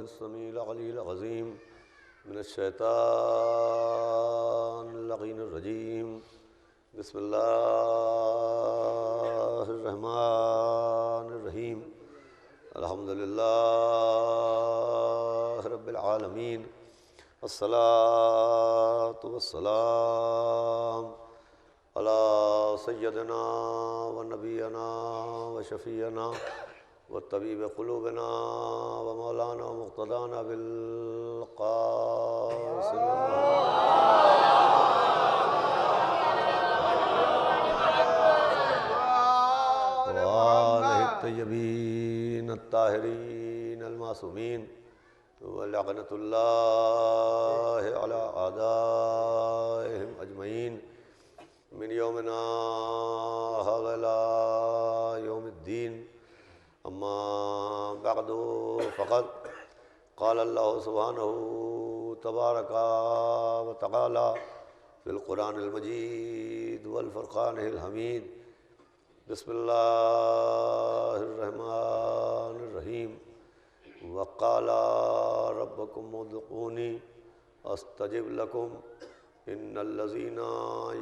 السميع العلي العظيم من الشيطان اللعين الرجيم بسم الله الرحمن الرحيم الحمد لله رب العالمين الصلاة والسلام على سيدنا ونبينا وشفيعنا وطبيب قلوبنا ومولانا ومقتدانا بالقاسم وآله الطيبين الطاهرين المعصومين ولعنة الله على أعدائهم أجمعين من يومنا هذا إلى يوم الدين أما بعد فقد قال الله سبحانه تبارك وتعالى في القرآن المجيد والفرقان الحميد بسم الله الرحمن الرحيم وقال ربكم ادعوني استجب لكم ان الذين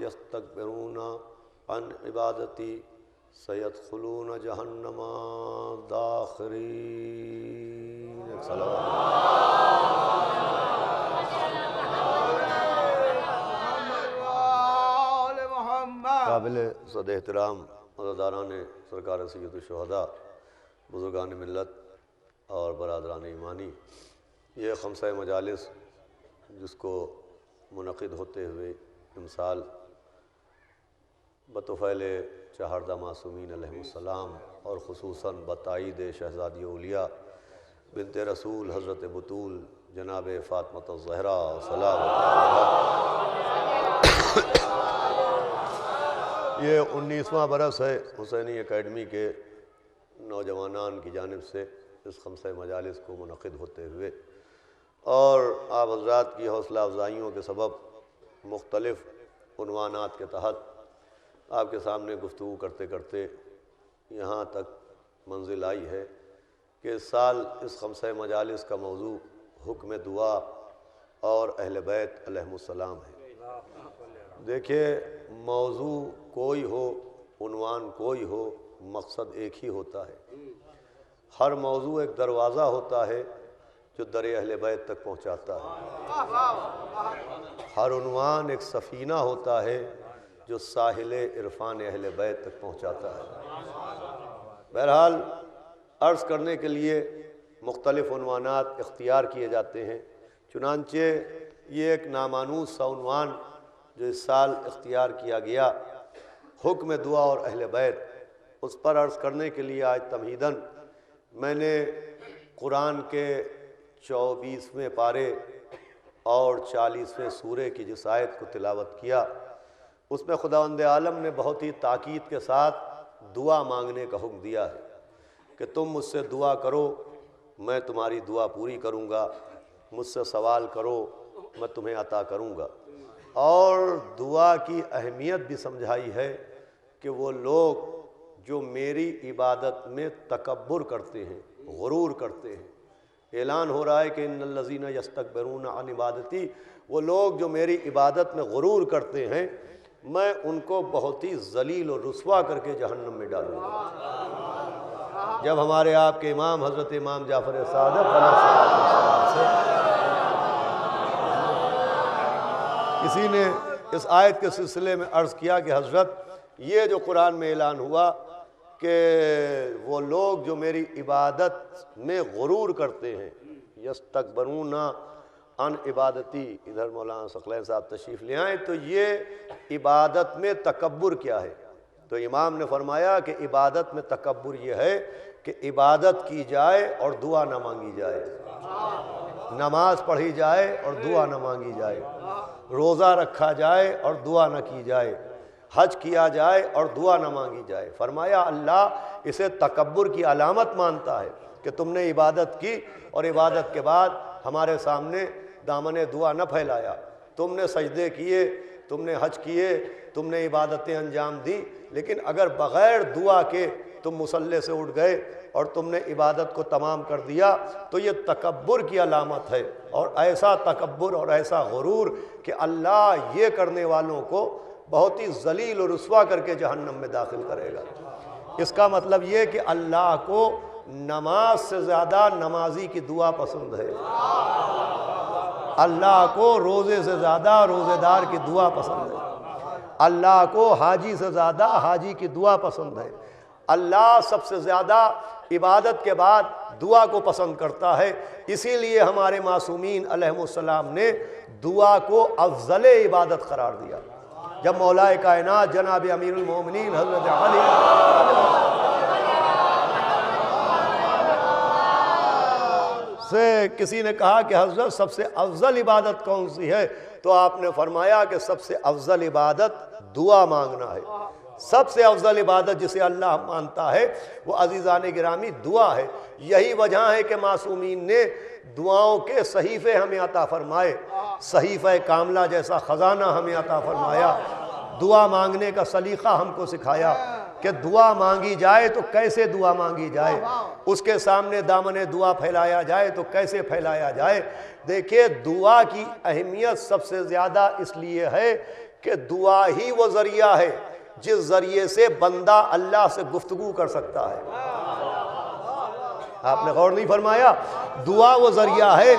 يستكبرون عن عبادتي سيدخلون جہنم داخرین. قابل صد احترام عزاداران سرکار سید الشہداء، بزرگان ملت اور برادران ایمانی، یہ خمسہ مجالس جس کو منعقد ہوتے ہوئے امسال بطفیل چہاردہ معصومین علیہ السلام اور خصوصاً بتائید شہزادی اولیاء بنت رسول حضرت بطول جناب فاطمہ الزہرا سلام اللہ، یہ 19واں برس ہے حسینی اکیڈمی کے نوجوانان کی جانب سے اس خمسہ مجالس کو منعقد ہوتے ہوئے، اور آپ حضرات کی حوصلہ افزائیوں کے سبب مختلف عنوانات کے تحت آپ کے سامنے گفتگو کرتے کرتے یہاں تک منزل آئی ہے کہ اس سال اس خمسہ مجالس کا موضوع حکم دعا اور اہل بیت علیہم السلام ہے. دیکھیے، موضوع کوئی ہو، عنوان کوئی ہو، مقصد ایک ہی ہوتا ہے. ہر موضوع ایک دروازہ ہوتا ہے جو در اہل بیت تک پہنچاتا ہے. ہر عنوان ایک سفینہ ہوتا ہے جو ساحل عرفان اہل بیت تک پہنچاتا ہے. بہرحال عرض کرنے کے لیے مختلف عنوانات اختیار کیے جاتے ہیں، چنانچہ یہ ایک نامانوس سا عنوان جو اس سال اختیار کیا گیا، حکم دعا اور اہل بیت، اس پر عرض کرنے کے لیے آج تمہیداً میں نے قرآن کے 24ویں پارے اور 40ویں سورے کی جس آیت کو تلاوت کیا، اس میں خداوند عالم نے بہت ہی تاکید کے ساتھ دعا مانگنے کا حکم دیا ہے کہ تم مجھ سے دعا کرو، میں تمہاری دعا پوری کروں گا، مجھ سے سوال کرو، میں تمہیں عطا کروں گا. اور دعا کی اہمیت بھی سمجھائی ہے کہ وہ لوگ جو میری عبادت میں تکبر کرتے ہیں، غرور کرتے ہیں. اعلان ہو رہا ہے کہ ان الذین یستکبرون عن عبادتی، وہ لوگ جو میری عبادت میں غرور کرتے ہیں، میں ان کو بہت ہی ذلیل اور رسوا کر کے جہنم میں ڈالوں گا. جب ہمارے آپ کے امام حضرت امام جعفر صادق علیہ السلام سے کسی نے اس آیت کے سلسلے میں عرض کیا کہ حضرت، یہ جو قرآن میں اعلان ہوا کہ وہ لوگ جو میری عبادت میں غرور کرتے ہیں، یستکبرون عن عبادتی، ادھر مولانا ثقلین صاحب تشریف لے آئیں، تو یہ عبادت میں تکبر کیا ہے؟ تو امام نے فرمایا کہ عبادت میں تکبر یہ ہے کہ عبادت کی جائے اور دعا نہ مانگی جائے، نماز پڑھی جائے اور دعا نہ مانگی جائے، روزہ رکھا جائے اور دعا نہ کی جائے، حج کیا جائے اور دعا نہ مانگی جائے. فرمایا اللہ اسے تکبر کی علامت مانتا ہے کہ تم نے عبادت کی اور عبادت کے بعد ہمارے سامنے دامن دعا نہ پھیلایا. تم نے سجدے کیے، تم نے حج کیے، تم نے عبادتیں انجام دی، لیکن اگر بغیر دعا کے تم مصلی سے اٹھ گئے اور تم نے عبادت کو تمام کر دیا تو یہ تکبر کی علامت ہے، اور ایسا تکبر اور ایسا غرور کہ اللہ یہ کرنے والوں کو بہت ہی ذلیل و رسوا کر کے جہنم میں داخل کرے گا۔ اس کا مطلب یہ کہ اللہ کو نماز سے زیادہ نمازی کی دعا پسند ہے، اللہ کو روزے سے زیادہ روزے دار کی دعا پسند ہے، اللہ کو حاجی سے زیادہ حاجی کی دعا پسند ہے، اللہ سب سے زیادہ عبادت کے بعد دعا کو پسند کرتا ہے۔ اسی لیے ہمارے معصومین علیہ السلام نے دعا کو افضل عبادت قرار دیا۔ جب مولا کائنات جناب امیر المومنین حضرت علی سے کسی نے کہا کہ حضرت سب سے افضل عبادت کون سی ہے، تو آپ نے فرمایا کہ سب سے افضل عبادت دعا مانگنا ہے۔ سب سے افضل عبادت جسے اللہ مانتا ہے وہ عزیزان گرامی دعا ہے۔ یہی وجہ ہے کہ معصومین نے دعاؤں کے صحیفے ہمیں عطا فرمائے، صحیفہ کاملہ جیسا خزانہ ہمیں عطا فرمایا، دعا مانگنے کا سلیقہ ہم کو سکھایا کہ دعا مانگی جائے تو کیسے دعا مانگی جائے، اس کے سامنے دامن دعا پھیلایا جائے تو کیسے پھیلایا جائے۔ دیکھیے دعا کی اہمیت سب سے زیادہ اس لیے ہے کہ دعا ہی وہ ذریعہ ہے جس ذریعے سے بندہ اللہ سے گفتگو کر سکتا ہے۔ آپ نے غور نہیں فرمایا؟ دعا وہ ذریعہ ہے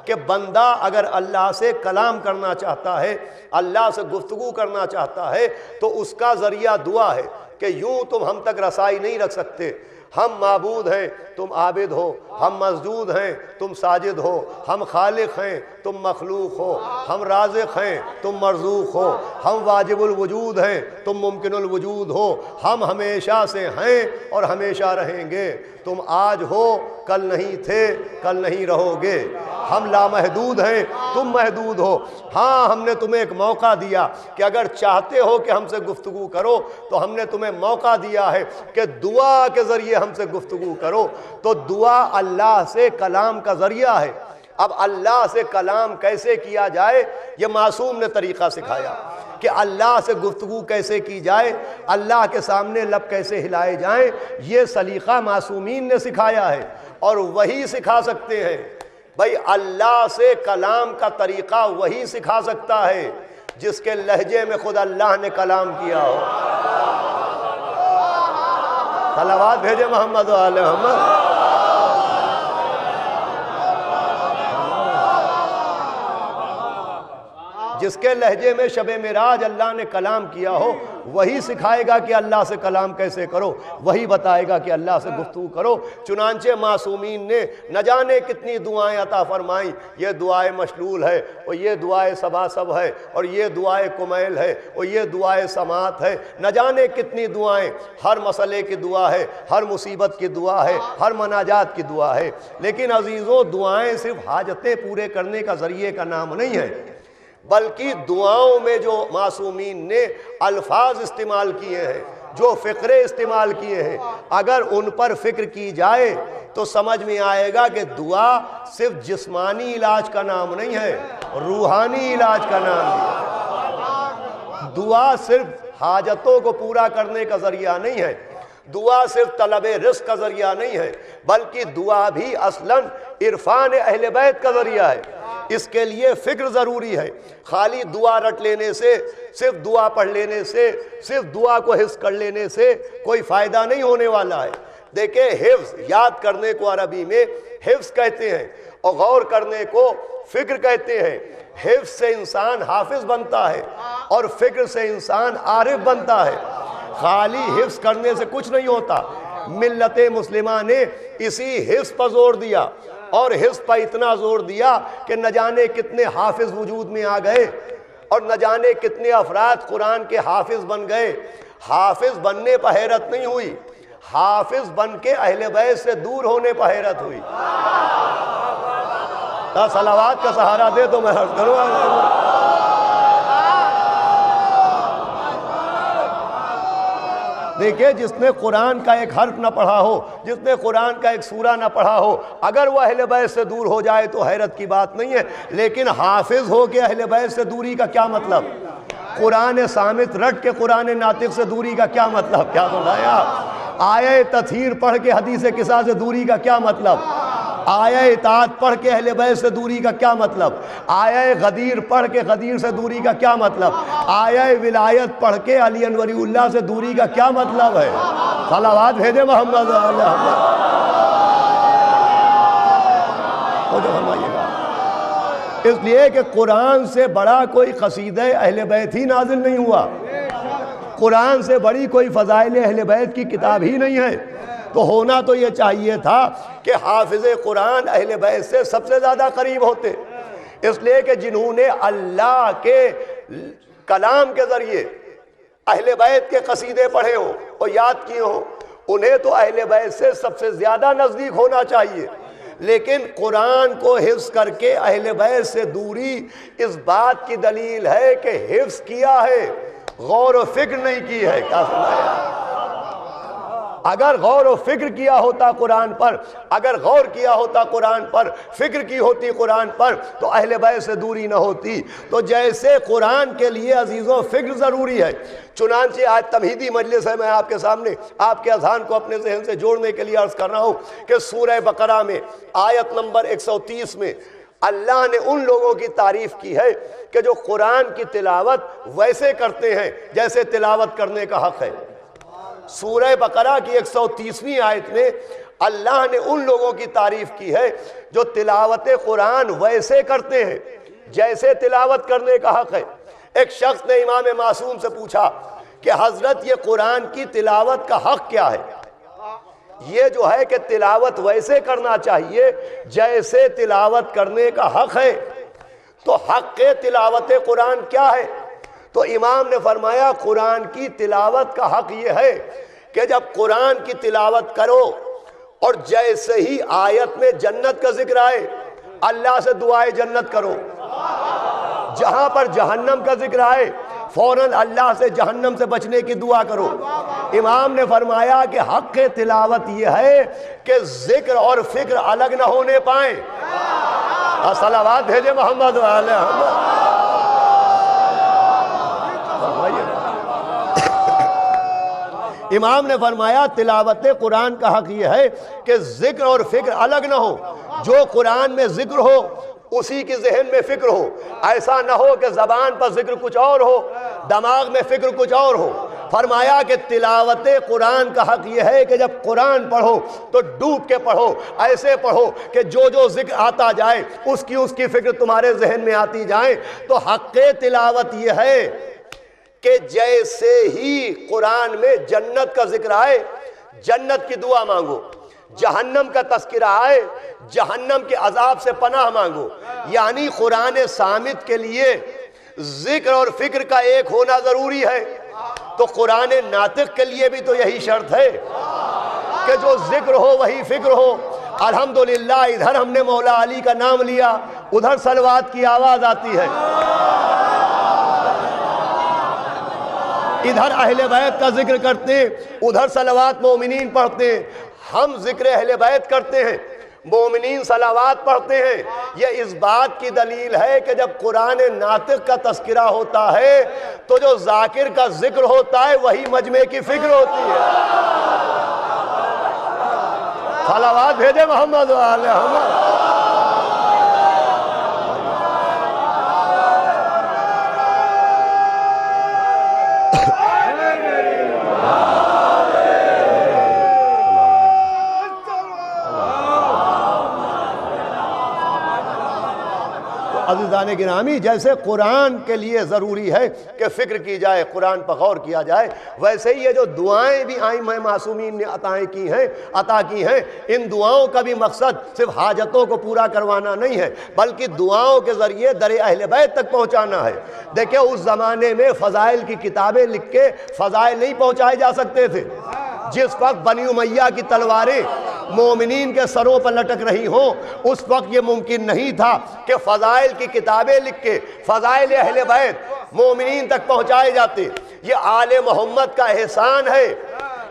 کہ بندہ اگر اللہ سے کلام کرنا چاہتا ہے، اللہ سے گفتگو کرنا چاہتا ہے تو اس کا ذریعہ دعا ہے کہ یوں تم ہم تک رسائی نہیں رکھ سکتے۔ ہم معبود ہیں تم عابد ہو، ہم مسجود ہیں تم ساجد ہو، ہم خالق ہیں تم مخلوق ہو، ہم رازق ہیں تم مرزوق ہو، ہم واجب الوجود ہیں تم ممکن الوجود ہو، ہم ہمیشہ سے ہیں اور ہمیشہ رہیں گے، تم آج ہو کل نہیں تھے کل نہیں رہو گے، ہم لامحدود ہیں تم محدود ہو۔ ہاں ہم نے تمہیں ایک موقع دیا کہ اگر چاہتے ہو کہ ہم سے گفتگو کرو تو ہم نے تمہیں موقع دیا ہے کہ دعا کے ذریعے ہم سے گفتگو کرو۔ تو دعا اللہ سے کلام کا ذریعہ ہے۔ اب اللہ سے کلام کیسے کیا جائے یہ معصوم نے طریقہ سکھایا کہ اللہ سے گفتگو کیسے کی جائے، اللہ کے سامنے لب کیسے ہلائے جائیں، یہ سلیقہ معصومین نے سکھایا ہے اور وہی سکھا سکتے ہیں۔ بھائی اللہ سے کلام کا طریقہ وہی سکھا سکتا ہے جس کے لہجے میں خود اللہ نے کلام کیا ہو۔ صلوات بھیجے محمد و آل محمد۔ جس کے لہجے میں شب معراج اللہ نے کلام کیا ہو وہی سکھائے گا کہ اللہ سے کلام کیسے کرو، وہی بتائے گا کہ اللہ سے گفتگو کرو۔ چنانچہ معصومین نے نہ جانے کتنی دعائیں عطا فرمائیں، یہ دعائے مشلول ہے اور یہ دعائے سباسب ہے اور یہ دعائے کمیل ہے اور یہ دعائے سماعت ہے، نہ جانے کتنی دعائیں، ہر مسئلے کی دعا ہے، ہر مصیبت کی دعا ہے، ہر مناجات کی دعا ہے۔ لیکن عزیزو دعائیں صرف حاجتیں پورے کرنے کا ذریعے کا نام نہیں ہے، بلکہ دعاؤں میں جو معصومین نے الفاظ استعمال کیے ہیں، جو فقرے استعمال کیے ہیں، اگر ان پر فکر کی جائے تو سمجھ میں آئے گا کہ دعا صرف جسمانی علاج کا نام نہیں ہے، روحانی علاج کا نام ہے۔ دعا صرف حاجتوں کو پورا کرنے کا ذریعہ نہیں ہے، دعا صرف طلب رزق کا ذریعہ نہیں ہے، بلکہ دعا بھی اصلاً عرفان اہل بیت کا ذریعہ ہے۔ اس کے لیے فکر ضروری ہے۔ خالی دعا رٹ لینے سے، صرف دعا پڑھ لینے سے، صرف دعا کو حفظ کر لینے سے کوئی فائدہ نہیں ہونے والا ہے۔ دیکھیں حفظ، یاد کرنے کو عربی میں حفظ کہتے ہیں اور غور کرنے کو فکر کہتے ہیں۔ حفظ سے انسان حافظ بنتا ہے اور فکر سے انسان عارف بنتا ہے۔ خالی حفظ کرنے سے کچھ نہیں ہوتا۔ ملت مسلمہ نے اسی حفظ پر زور دیا اور حفظ پر اتنا زور دیا کہ نہ جانے کتنے حافظ وجود میں آ گئے اور نہ جانے کتنے افراد قرآن کے حافظ بن گئے۔ حافظ بننے پر حیرت نہیں ہوئی، حافظ بن کے اہل بیت سے دور ہونے پر حیرت ہوئی۔ صلوات کا سہارا دے تو میں عرض کروں۔ دیکھیں جس نے قرآن کا ایک حرف نہ پڑھا ہو، جس نے قرآن کا ایک سورہ نہ پڑھا ہو، اگر وہ اہل بیت سے دور ہو جائے تو حیرت کی بات نہیں ہے، لیکن حافظ ہو کے اہل بیت سے دوری کا کیا مطلب؟ قرآن صامت رٹ کے قرآن ناطق سے دوری کا کیا مطلب؟ کیا سمجھایا؟ آیہ تطہیر پڑھ کے حدیث قصہ سے دوری کا کیا مطلب؟ آیہ اطاعت پڑھ کے اہل بیت سے دوری کا کیا مطلب؟ آیہ غدیر پڑھ کے غدیر سے دوری کا کیا مطلب؟ آیہ ولایت پڑھ کے علی ولی اللہ سے دوری کا کیا مطلب ہے؟ صلوات بھیجے محمد اس لیے کہ قرآن سے بڑا کوئی قصیدہ اہل بیت ہی نازل نہیں ہوا، قرآن سے بڑی کوئی فضائل اہل بیت کی کتاب ہی نہیں ہے۔ تو ہونا تو یہ چاہیے تھا کہ حافظ قرآن اہل بیت سے سب سے زیادہ قریب ہوتے، اس لیے کہ جنہوں نے اللہ کے کلام کے ذریعے اہل بیت کے قصیدے پڑھے ہوں اور یاد کیے ہوں، انہیں تو اہل بیت سے سب سے زیادہ نزدیک ہونا چاہیے۔ لیکن قرآن کو حفظ کر کے اہل بیت سے دوری اس بات کی دلیل ہے کہ حفظ کیا ہے، غور و فکر نہیں کی ہے۔ کیا سمجھایا؟ اگر غور و فکر کیا ہوتا قرآن پر، اگر غور کیا ہوتا قرآن پر، فکر کی ہوتی قرآن پر، تو اہل بیت سے دوری نہ ہوتی۔ تو جیسے قرآن کے لیے عزیزوں فکر ضروری ہے، چنانچہ آج تمہیدی مجلس ہے، میں آپ کے سامنے آپ کے اذہان کو اپنے ذہن سے جوڑنے کے لیے عرض کر رہا ہوں کہ سورہ بقرہ میں آیت نمبر 130 میں اللہ نے ان لوگوں کی تعریف کی ہے کہ جو قرآن کی تلاوت ویسے کرتے ہیں جیسے تلاوت کرنے کا حق ہے۔ سورہ بقرہ کی 130ویں آیت میں اللہ نے ان لوگوں کی تعریف کی ہے جو تلاوت قرآن ویسے کرتے ہیں جیسے تلاوت کرنے کا حق ہے۔ ایک شخص نے امام معصوم سے پوچھا کہ حضرت یہ قرآن کی تلاوت کا حق کیا ہے؟ یہ جو ہے کہ تلاوت ویسے کرنا چاہیے جیسے تلاوت کرنے کا حق ہے، تو حق تلاوت قرآن کیا ہے؟ تو امام نے فرمایا قرآن کی تلاوت کا حق یہ ہے کہ جب قرآن کی تلاوت کرو اور جیسے ہی آیت میں جنت کا ذکر آئے اللہ سے دعائے جنت کرو، جہاں پر جہنم کا ذکر آئے فوراً اللہ سے جہنم سے بچنے کی دعا کرو۔ امام نے فرمایا کہ حق تلاوت یہ ہے کہ ذکر اور فکر الگ نہ ہونے پائیں۔ صلوات بھیجے محمد وعلی محمد۔ امام نے فرمایا تلاوت قرآن کا حق یہ ہے کہ ذکر اور فکر الگ نہ ہو، جو قرآن میں ذکر ہو اسی کی ذہن میں فکر ہو، ایسا نہ ہو کہ زبان پر ذکر کچھ اور ہو دماغ میں فکر کچھ اور ہو۔ فرمایا کہ تلاوت قرآن کا حق یہ ہے کہ جب قرآن پڑھو تو ڈوب کے پڑھو، ایسے پڑھو کہ جو ذکر آتا جائے اس کی فکر تمہارے ذہن میں آتی جائے۔ تو حق تلاوت یہ ہے کہ جیسے ہی قرآن میں جنت کا ذکر آئے جنت کی دعا مانگو، جہنم کا تذکرہ آئے جہنم کے عذاب سے پناہ مانگو۔ یعنی قرآن صامت کے لیے ذکر اور فکر کا ایک ہونا ضروری ہے، تو قرآن ناطق کے لیے بھی تو یہی شرط ہے کہ جو ذکر ہو وہی فکر ہو۔ الحمدللہ ادھر ہم نے مولا علی کا نام لیا، ادھر صلوات کی آواز آتی ہے، ادھر اہل بیت کا ذکر کرتے ہیں ادھر صلوات مومنین پڑھتے ہیں۔ ہم ذکر اہل بیت کرتے ہیں، مومنین صلوات پڑھتے ہیں۔ یہ اس بات کی دلیل ہے کہ جب قرآن ناطق کا تذکرہ ہوتا ہے تو جو ذاکر کا ذکر ہوتا ہے وہی مجمع کی فکر ہوتی ہے۔ صلوات بھیجے محمد وعلی محمد۔ عزیزان گرامی، جیسے قرآن کے لیے ضروری ہے کہ فکر کی جائے، قرآن پر غور کیا جائے، ویسے ہی یہ جو دعائیں بھی ائمہ معصومین نے عطا کی ہیں، ان دعاؤں کا بھی مقصد صرف حاجتوں کو پورا کروانا نہیں ہے بلکہ دعاؤں کے ذریعے در اہل بیت تک پہنچانا ہے۔ دیکھیں اس زمانے میں فضائل کی کتابیں لکھ کے فضائل نہیں پہنچائے جا سکتے تھے۔ جس وقت بنی امیہ کی تلواریں مومنین کے سروں پر لٹک رہی ہوں اس وقت یہ ممکن نہیں تھا کہ فضائل کی کتابیں لکھ کے فضائل اہل بیت مومنین تک پہنچائے جاتے۔ یہ آل محمد کا احسان ہے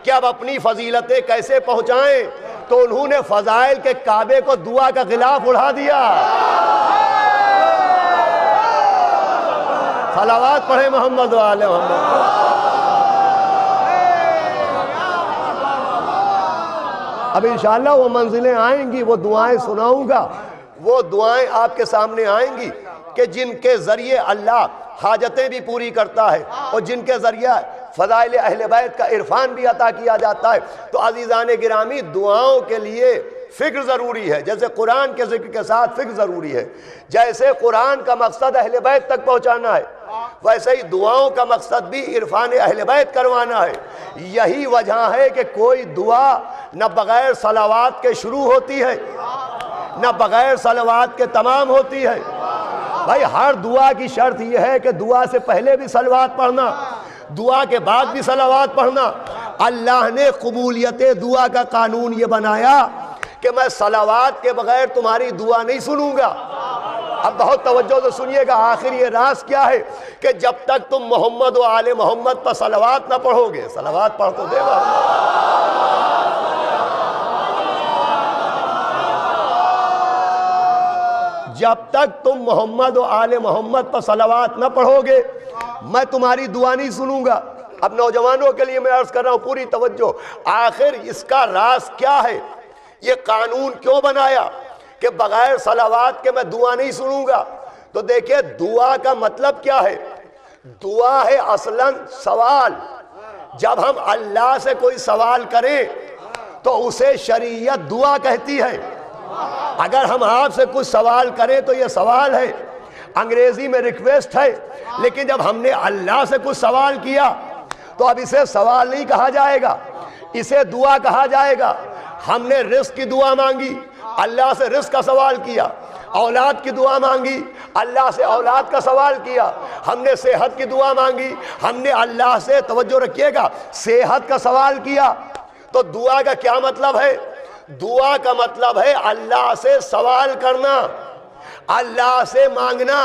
کہ اب اپنی فضیلتیں کیسے پہنچائیں، تو انہوں نے فضائل کے کعبے کو دعا کا غلاف اڑا دیا۔ صلوات پڑھے محمد وعلی محمد۔ اب انشاءاللہ وہ منزلیں آئیں گی، وہ دعائیں سناؤں گا، وہ دعائیں آپ کے سامنے آئیں گی کہ جن کے ذریعے اللہ حاجتیں بھی پوری کرتا ہے اور جن کے ذریعہ فضائل اہل بیت کا عرفان بھی عطا کیا جاتا ہے۔ تو عزیزان گرامی، دعاؤں کے لیے فکر ضروری ہے، جیسے قرآن کے ذکر کے ساتھ فکر ضروری ہے، جیسے قرآن کا مقصد اہل بیت تک پہنچانا ہے، ویسے ہی دعاؤں کا مقصد بھی عرفان اہل بیت کروانا ہے۔ یہی وجہ ہے کہ کوئی دعا نہ بغیر صلوات کے شروع ہوتی ہے، نہ بغیر صلوات کے تمام ہوتی ہے۔ بھائی ہر دعا کی شرط یہ ہے کہ دعا سے پہلے بھی صلوات پڑھنا، دعا کے بعد بھی صلوات پڑھنا۔ اللہ نے قبولیت دعا کا قانون یہ بنایا کہ میں صلوات کے بغیر تمہاری دعا نہیں سنوں گا۔ اب بہت توجہ سے سنیے گا، آخر یہ راز کیا ہے کہ جب تک تم محمد و آل محمد پر صلوات نہ پڑھو گے، صلوات پڑھ تو دے گا، جب تک تم محمد و آل محمد پر صلوات نہ پڑھو گے میں تمہاری دعا نہیں سنوں گا۔ اب نوجوانوں کے لیے میں عرض کر رہا ہوں، پوری توجہ، آخر اس کا راز کیا ہے؟ یہ قانون کیوں بنایا کہ بغیر صلوات کے میں دعا نہیں سنوں گا؟ تو دیکھیں دعا کا مطلب کیا ہے؟ دعا ہے اصلاً سوال۔ جب ہم اللہ سے کوئی سوال کریں تو اسے شریعت دعا کہتی ہے۔ اگر ہم آپ سے کچھ سوال کریں تو یہ سوال ہے، انگریزی میں ریکویسٹ ہے، لیکن جب ہم نے اللہ سے کچھ سوال کیا تو اب اسے سوال نہیں کہا جائے گا، اسے دعا کہا جائے گا۔ ہم نے رزق کی دعا مانگی، اللہ سے رزق کا سوال کیا، اولاد کی دعا مانگی، اللہ سے اولاد کا سوال کیا، ہم نے صحت کی دعا مانگی، ہم نے اللہ سے، توجہ رکھیے گا، صحت کا سوال کیا۔ تو دعا کا کیا مطلب ہے؟ دعا کا مطلب ہے اللہ سے سوال کرنا، اللہ سے مانگنا،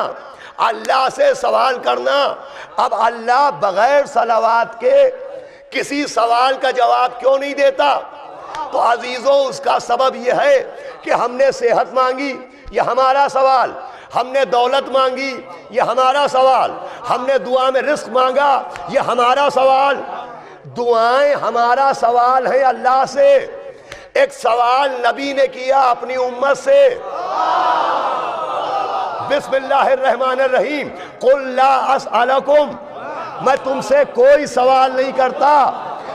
اللہ سے سوال کرنا۔ اب اللہ بغیر صلوات کے کسی سوال کا جواب کیوں نہیں دیتا؟ تو عزیزوں اس کا سبب یہ ہے کہ ہم نے صحت مانگی، یہ ہمارا سوال، ہم نے دولت مانگی، یہ ہمارا سوال، ہم نے دعا میں رزق مانگا، یہ ہمارا سوال۔ دعائیں ہمارا سوال ہے اللہ سے۔ ایک سوال نبی نے کیا اپنی امت سے، بسم اللہ الرحمن الرحیم، قل لا اسألکم، میں تم سے کوئی سوال نہیں کرتا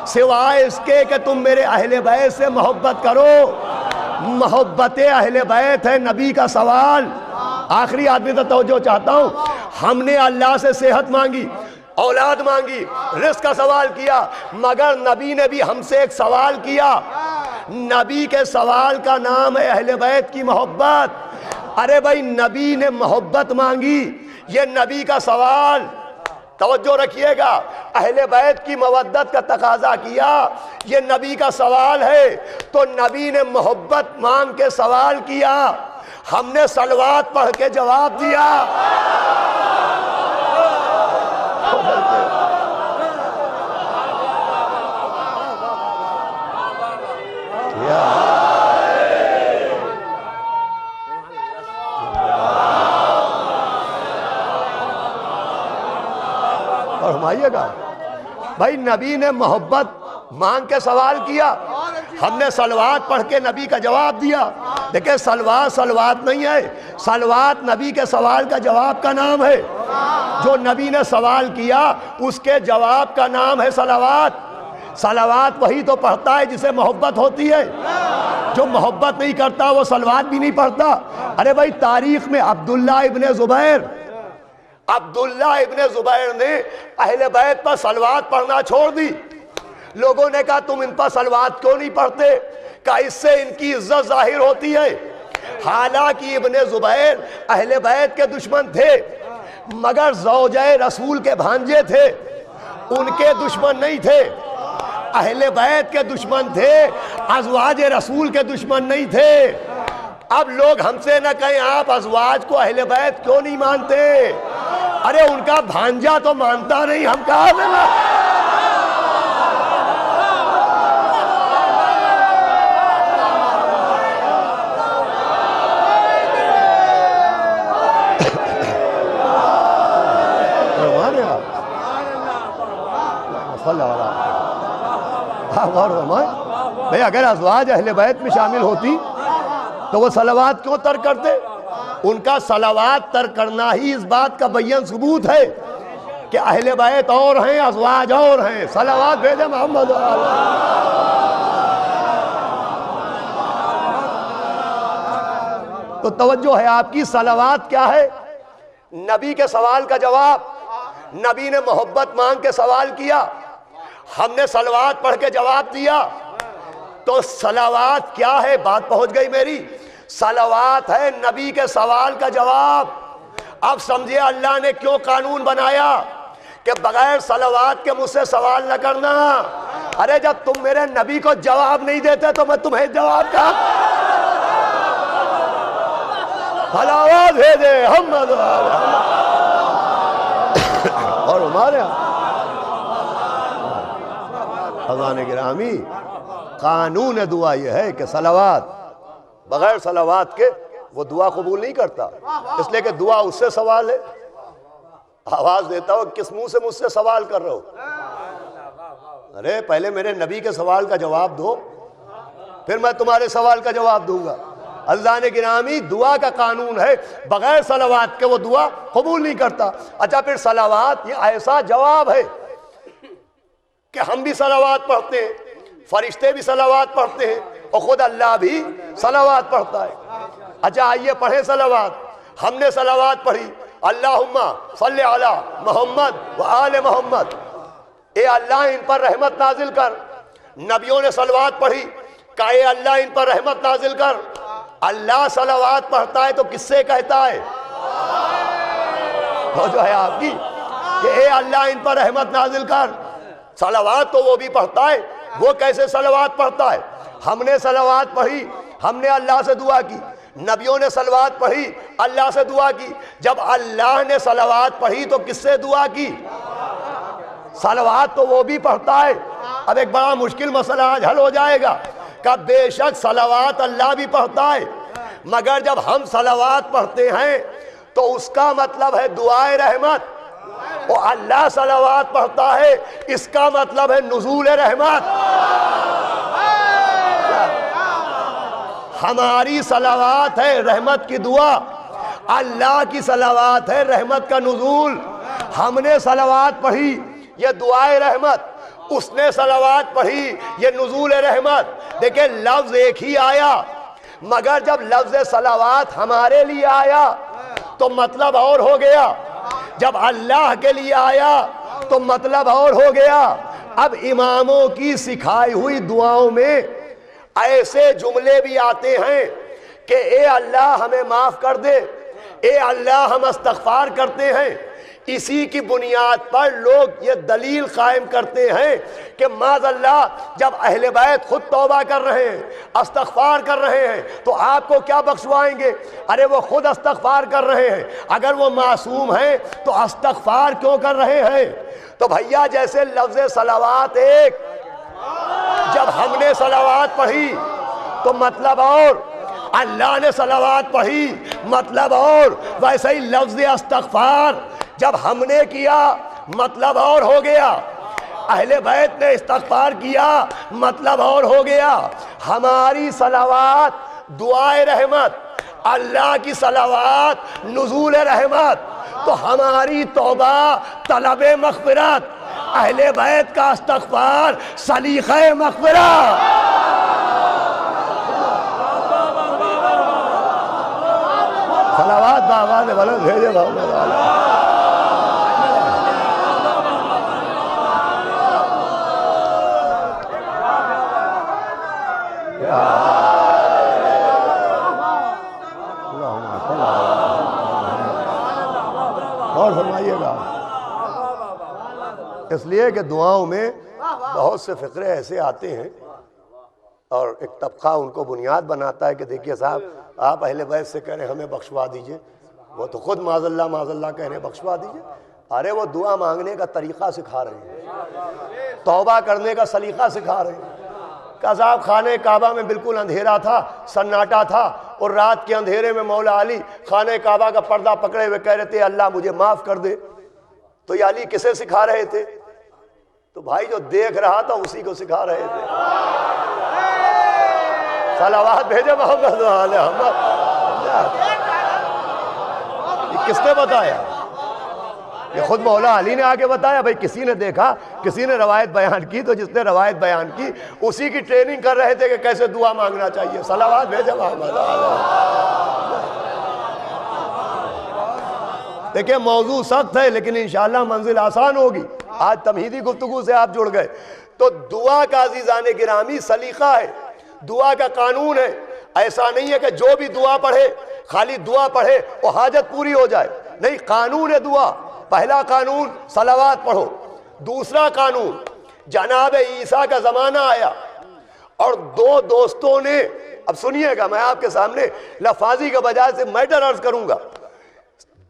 سوائے اس کے کہ تم میرے اہل بیت سے محبت کرو۔ محبت اہل بیت ہے نبی کا سوال۔ آخری آدمی تو توجہ چاہتا ہوں، ہم نے اللہ سے صحت مانگی، اولاد مانگی، رزق کا سوال کیا، مگر نبی نے بھی ہم سے ایک سوال کیا۔ نبی کے سوال کا نام ہے اہل بیت کی محبت۔ ارے بھائی نبی نے محبت مانگی، یہ نبی کا سوال، توجہ رکھیے گا، اہل بیت کی مودت کا تقاضا کیا، یہ نبی کا سوال ہے۔ تو نبی نے محبت مانگ کے سوال کیا، ہم نے صلوات پڑھ کے جواب دیا۔ فرمائیے گا بھائی، نبی نے محبت مانگ کے سوال کیا، ہم نے صلوات پڑھ کے نبی کا جواب دیا۔ دیکھیں صلوات نہیں ہے، صلوات نبی کے سوال کا جواب کا نام ہے۔ جو نبی نے سوال کیا اس کے جواب کا نام ہے صلوات۔ صلوات وہی تو پڑھتا ہے جسے محبت ہوتی ہے، جو محبت نہیں کرتا وہ صلوات بھی نہیں پڑھتا۔ ارے بھائی تاریخ میں عبداللہ ابن زبیر نے اہل بیت پر صلوات پڑھنا چھوڑ دی۔ لوگوں نے کہا تم ان پر صلوات کیوں نہیں پڑھتے؟ کہا اس سے ان کی عزت ظاہر ہوتی ہے۔ حالانکہ ابن زبیر اہل بیت کے دشمن تھے، مگر زوجہ رسول کے بھانجے تھے، ان کے دشمن نہیں تھے۔ اہل بیت کے دشمن تھے، ازواج رسول کے دشمن نہیں تھے۔ اب لوگ ہم سے نہ کہیں آپ ازواج کو اہل بیت کیوں نہیں مانتے؟ ارے ان کا بھانجا تو مانتا نہیں، ہم کہاں سے نا؟ بھئی اگر ازواج اہل بیت میں شامل ہوتی تو وہ صلوات کیوں ترک کرتے؟ ان کا صلوات ترک کرنا ہی اس بات کا بیان ثبوت ہے کہ اہل بیت اور ہیں، ازواج اور ہیں، صلوات بھیجے محمد تو توجہ ہے آپ کی، صلوات کیا ہے؟ نبی کے سوال کا جواب، نبی نے محبت مانگ کے سوال کیا، ہم نے صلوات پڑھ کے جواب دیا، تو صلوات کیا ہے؟ بات پہنچ گئی میری، صلوات ہے نبی کے سوال کا جواب۔ اب سمجھے اللہ نے کیوں قانون بنایا کہ بغیر صلوات کے مجھ سے سوال نہ کرنا۔ ارے جب تم میرے نبی کو جواب نہیں دیتے تو میں تمہیں جواب کا صلوات بھیجے محمد اور ہمارے اذان گرامی قانون دعا یہ ہے کہ صلوات، بغیر صلوات کے وہ دعا قبول نہیں کرتا، اس لیے کہ دعا اس سے سوال ہے۔ آواز دیتا ہو کس منہ سے مجھ سے سوال کر رہے ہو؟ ارے پہلے میرے نبی کے سوال کا جواب دو، پھر میں تمہارے سوال کا جواب دوں گا۔ اذان گرامی دعا کا قانون ہے، بغیر صلوات کے وہ دعا قبول نہیں کرتا۔ اچھا پھر صلوات یہ ایسا جواب ہے کہ ہم بھی صلوات پڑھتے ہیں، فرشتے بھی صلوات پڑھتے ہیں، اور خود اللہ بھی صلوات پڑھتا ہے۔ اچھا آئیے پڑھیں صلوات۔ ہم نے صلوات پڑھی، اللہم صلی علی محمد و آل محمد، اے اللہ ان پر رحمت نازل کر۔ نبیوں نے صلوات پڑھی، کہا اے اللہ ان پر رحمت نازل کر۔ اللہ صلوات پڑھتا ہے تو کس سے کہتا ہے؟ وہ جو ہے آپ کی کہ اے اللہ ان پر رحمت نازل کر۔ صلوات تو وہ بھی پڑھتا ہے، وہ کیسے صلوات پڑھتا ہے؟ ہم نے صلوات پڑھی، ہم نے اللہ سے دعا کی، نبیوں نے صلوات پڑھی، اللہ سے دعا کی۔ جب اللہ نے صلوات پڑھی تو کس سے دعا کی؟ صلوات تو وہ بھی پڑھتا ہے۔ اب ایک بڑا مشکل مسئلہ آج حل ہو جائے گا کہ بے شک صلوات اللہ بھی پڑھتا ہے، مگر جب ہم صلوات پڑھتے ہیں تو اس کا مطلب ہے دعائے رحمت، اور اللہ صلوات پڑھتا ہے اس کا مطلب ہے نزول رحمت۔ ہماری صلوات ہے رحمت کی دعا، اللہ کی صلوات ہے رحمت کا نزول۔ ہم نے صلوات پڑھی یہ دعائے رحمت، اس نے صلوات پڑھی یہ نزول رحمت۔ دیکھیں لفظ ایک ہی آیا، مگر جب لفظ صلوات ہمارے لیے آیا تو مطلب اور ہو گیا، جب اللہ کے لیے آیا تو مطلب اور ہو گیا۔ اب اماموں کی سکھائی ہوئی دعاؤں میں ایسے جملے بھی آتے ہیں کہ اے اللہ ہمیں معاف کر دے، اے اللہ ہم استغفار کرتے ہیں۔ اسی کی بنیاد پر لوگ یہ دلیل قائم کرتے ہیں کہ معاذ اللہ جب اہل بیت خود توبہ کر رہے ہیں، استغفار کر رہے ہیں تو آپ کو کیا بخشوائیں گے؟ ارے وہ خود استغفار کر رہے ہیں، اگر وہ معصوم ہیں تو استغفار کیوں کر رہے ہیں؟ تو بھیا جیسے لفظ صلوات ایک، جب ہم نے صلوات پڑھی تو مطلب اور، اللہ نے صلوات پڑھی مطلب اور، ویسے ہی لفظ استغفار جب ہم نے کیا مطلب اور ہو گیا، اہل بیت نے استغفار کیا مطلب اور ہو گیا۔ ہماری صلوات دعائے رحمت، اللہ کی صلوات نزول رحمت، تو ہماری توبہ طلب مغفرت، اہل بیت کا استغفار سلیقہ مغفرت۔ صلوات بآواز بلند بھیجے محمد والا۔ اور فرمائیے گا، اس لیے کہ دعاؤں میں بہت سے فقرے ایسے آتے ہیں اور ایک طبقہ ان کو بنیاد بناتا ہے کہ دیکھیے صاحب آپ اہل بیت سے کہہ رہے ہیں ہمیں بخشوا دیجئے، وہ تو خود معاذ اللہ کہہ رہے ہیں بخشوا دیجئے۔ ارے وہ دعا مانگنے کا طریقہ سکھا رہے ہیں، توبہ کرنے کا سلیقہ سکھا رہے ہیں۔ کہ صاحب خانہ کعبہ میں بالکل اندھیرا تھا، سناٹا تھا، اور رات کے اندھیرے میں مولا علی خانہ کعبہ کا پردہ پکڑے ہوئے کہہ رہے تھے اللہ مجھے معاف کر دے۔ تو یہ علی کسے سکھا رہے تھے؟ تو بھائی جو دیکھ رہا تھا اسی کو سکھا رہے تھے۔ صلوات بھیجے محمد وآل محمد۔ یہ کس نے بتایا؟ یہ خود مولا علی نے آگے بتایا۔ بھئی کسی نے دیکھا، کسی نے روایت بیان کی، تو جس نے روایت بیان کی اسی کی ٹریننگ کر رہے تھے کہ کیسے دعا مانگنا چاہیے۔ صلوات بھیجے محمد وآل محمد۔ دیکھیں موضوع سخت ہے لیکن انشاءاللہ منزل آسان ہوگی۔ آج تمہیدی گفتگو سے آپ جڑ گئے تو دعا کا عزیزان گرامی سلیقہ ہے، دعا کا قانون ہے۔ ایسا نہیں ہے کہ جو بھی دعا پڑھے خالی دعا پڑھے وہ حاجت پوری ہو جائے، نہیں، قانون ہے دعا۔ پہلا قانون صلوات پڑھو۔ دوسرا قانون، جناب عیسیٰ کا زمانہ آیا اور دو دوستوں نے، اب سنیے گا میں آپ کے سامنے لفاظی کے بجائے سے میٹر عرض کروں گا،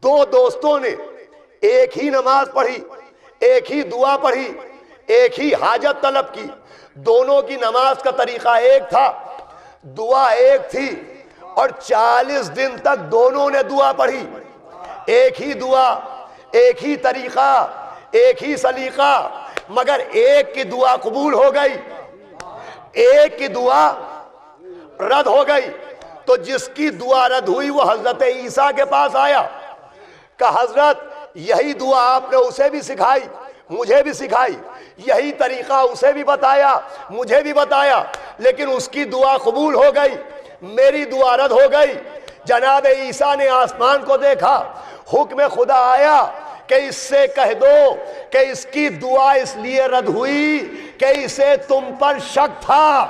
دو دوستوں نے ایک ہی نماز پڑھی، ایک ہی دعا پڑھی، ایک ہی حاجت طلب کی، دونوں کی نماز کا طریقہ ایک تھا، دعا ایک تھی، اور 40 دن تک دونوں نے دعا پڑھی، ایک ہی دعا، ایک ہی طریقہ، ایک ہی سلیقہ، مگر ایک کی دعا قبول ہو گئی، ایک کی دعا رد ہو گئی۔ تو جس کی دعا رد ہوئی وہ حضرت عیسیٰ کے پاس آیا کہ حضرت یہی دعا آپ نے اسے بھی سکھائی، مجھے بھی سکھائی، یہی طریقہ اسے بھی بتایا، مجھے بھی بتایا، لیکن اس کی دعا قبول ہو گئی، میری دعا رد ہو گئی۔ جناب عیسیٰ نے آسمان کو دیکھا، حکم خدا آیا کہ اس سے کہہ دو کہ اس کی دعا اس لیے رد ہوئی کہ اسے تم پر شک تھا۔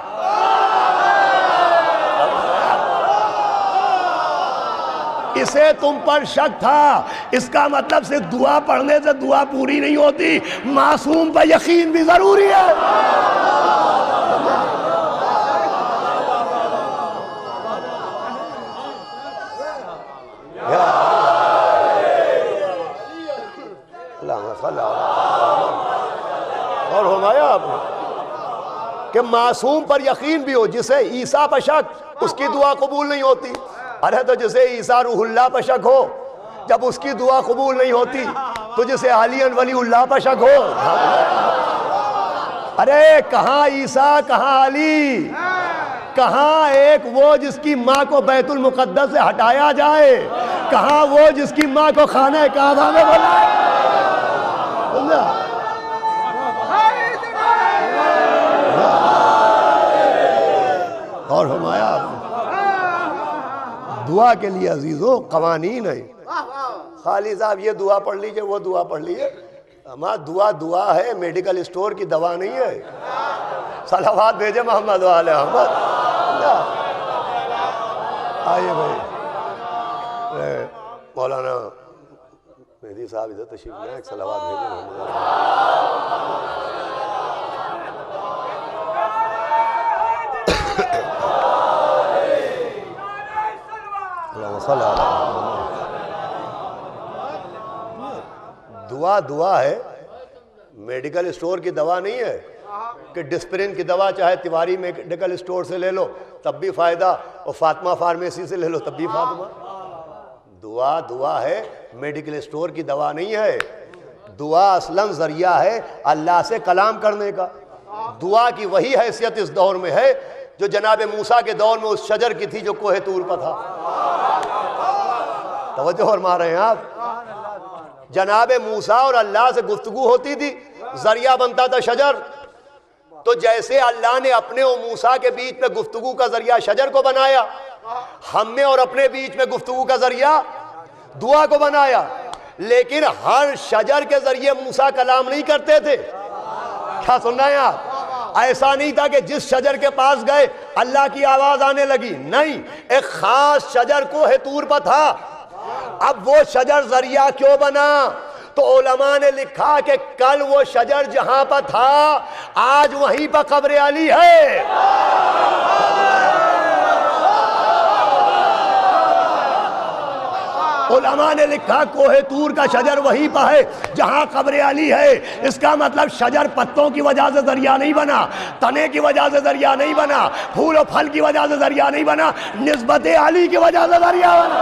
اسے تم پر شک تھا۔ اس کا مطلب صرف دعا پڑھنے سے دعا پوری نہیں ہوتی، معصوم پر یقین بھی ضروری ہے۔ اور فرمایا آپ نے کہ معصوم پر یقین بھی ہو، جسے عیسیٰ پر شک اس کی دعا قبول نہیں ہوتی۔ ارے تو جسے عیسیٰ روح اللہ پر شک ہو جب اس کی دعا قبول نہیں ہوتی، تو جسے علی ولی اللہ پر شک ہو، ارے کہاں عیسیٰ کہاں علی، کہاں ایک وہ جس کی ماں کو بیت المقدس سے ہٹایا جائے، کہاں وہ جس کی ماں کو خانہ کعبہ میں بلائے۔ اور فرمایا دعا کے لیے عزیزوں قوانین ہے۔ خالی صاحب یہ دعا پڑھ لیجئے وہ دعا پڑھ لیجئے، ہمارا دعا دعا ہے، میڈیکل اسٹور کی دوا نہیں ہے۔ صلوات بھیجے محمد وآل محمد۔ آئیے بھائی مولانا مہدی صاحب ادھر تشریف لائیں، ایک صلوات بھیجے محمد وآل دعا دعا ہے، میڈیکل اسٹور کی دوا نہیں ہے کہ ڈسپرین کی دوا چاہے تیواری میڈیکل اسٹور سے لے لو تب بھی فائدہ، اور فاطمہ فارمیسی سے لے لو تب بھی فاطمہ۔ دعا دعا ہے، میڈیکل اسٹور کی دوا نہیں ہے۔ دعا اصلاً ذریعہ ہے اللہ سے کلام کرنے کا۔ دعا کی وہی حیثیت اس دور میں ہے جو جناب موسیٰ کے دور میں اس شجر کی تھی جو کوہ طور پر تھا۔ توجہ فرما رہے ہیں آپ؟ جناب موسیٰ اور اللہ سے گفتگو ہوتی تھی، ذریعہ بنتا تھا شجر۔ تو جیسے اللہ نے اپنے اور موسیٰ کے بیچ میں گفتگو کا ذریعہ شجر کو بنایا، ہم نے اور اپنے بیچ میں گفتگو کا ذریعہ دعا کو بنایا۔ لیکن ہر شجر کے ذریعے موسیٰ کلام نہیں کرتے تھے۔ کیا سن رہے ہیں آپ؟ ایسا نہیں تھا کہ جس شجر کے پاس گئے اللہ کی آواز آنے لگی، نہیں، ایک خاص شجر کوہ طور پر تھا۔ اب وہ شجر ذریعہ کیوں بنا؟ تو علماء نے لکھا کہ کل وہ شجر جہاں پر تھا آج وہیں پر قبر علی ہے۔ علماء نے لکھا کوہ طور کا شجر وہیں پر ہے جہاں قبر علی ہے۔ اس کا مطلب شجر پتوں کی وجہ سے ذریعہ نہیں بنا، تنے کی وجہ سے ذریعہ نہیں بنا، پھول و پھل کی وجہ سے ذریعہ نہیں بنا، نسبت علی کی وجہ سے ذریعہ بنا۔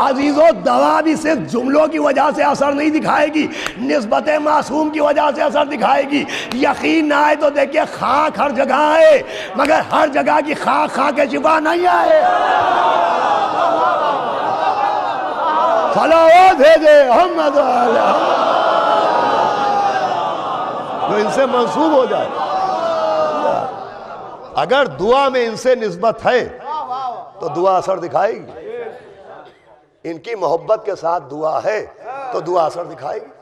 عزیزو دوا بھی صرف جملوں کی وجہ سے اثر نہیں دکھائے گی، نسبت معصوم کی وجہ سے اثر دکھائے گی۔ یقین نہ آئے تو دیکھیں خاک ہر جگہ ہے، مگر ہر جگہ کی خاک کھا کے شفا نہیں آئے۔ صلوات بھیجے محمد علیہ، جو ان سے منسوب ہو جائے۔ اگر دعا میں ان سے نسبت ہے تو دعا اثر دکھائے گی، ان کی محبت کے ساتھ دعا ہے تو دعا اثر دکھائے گی۔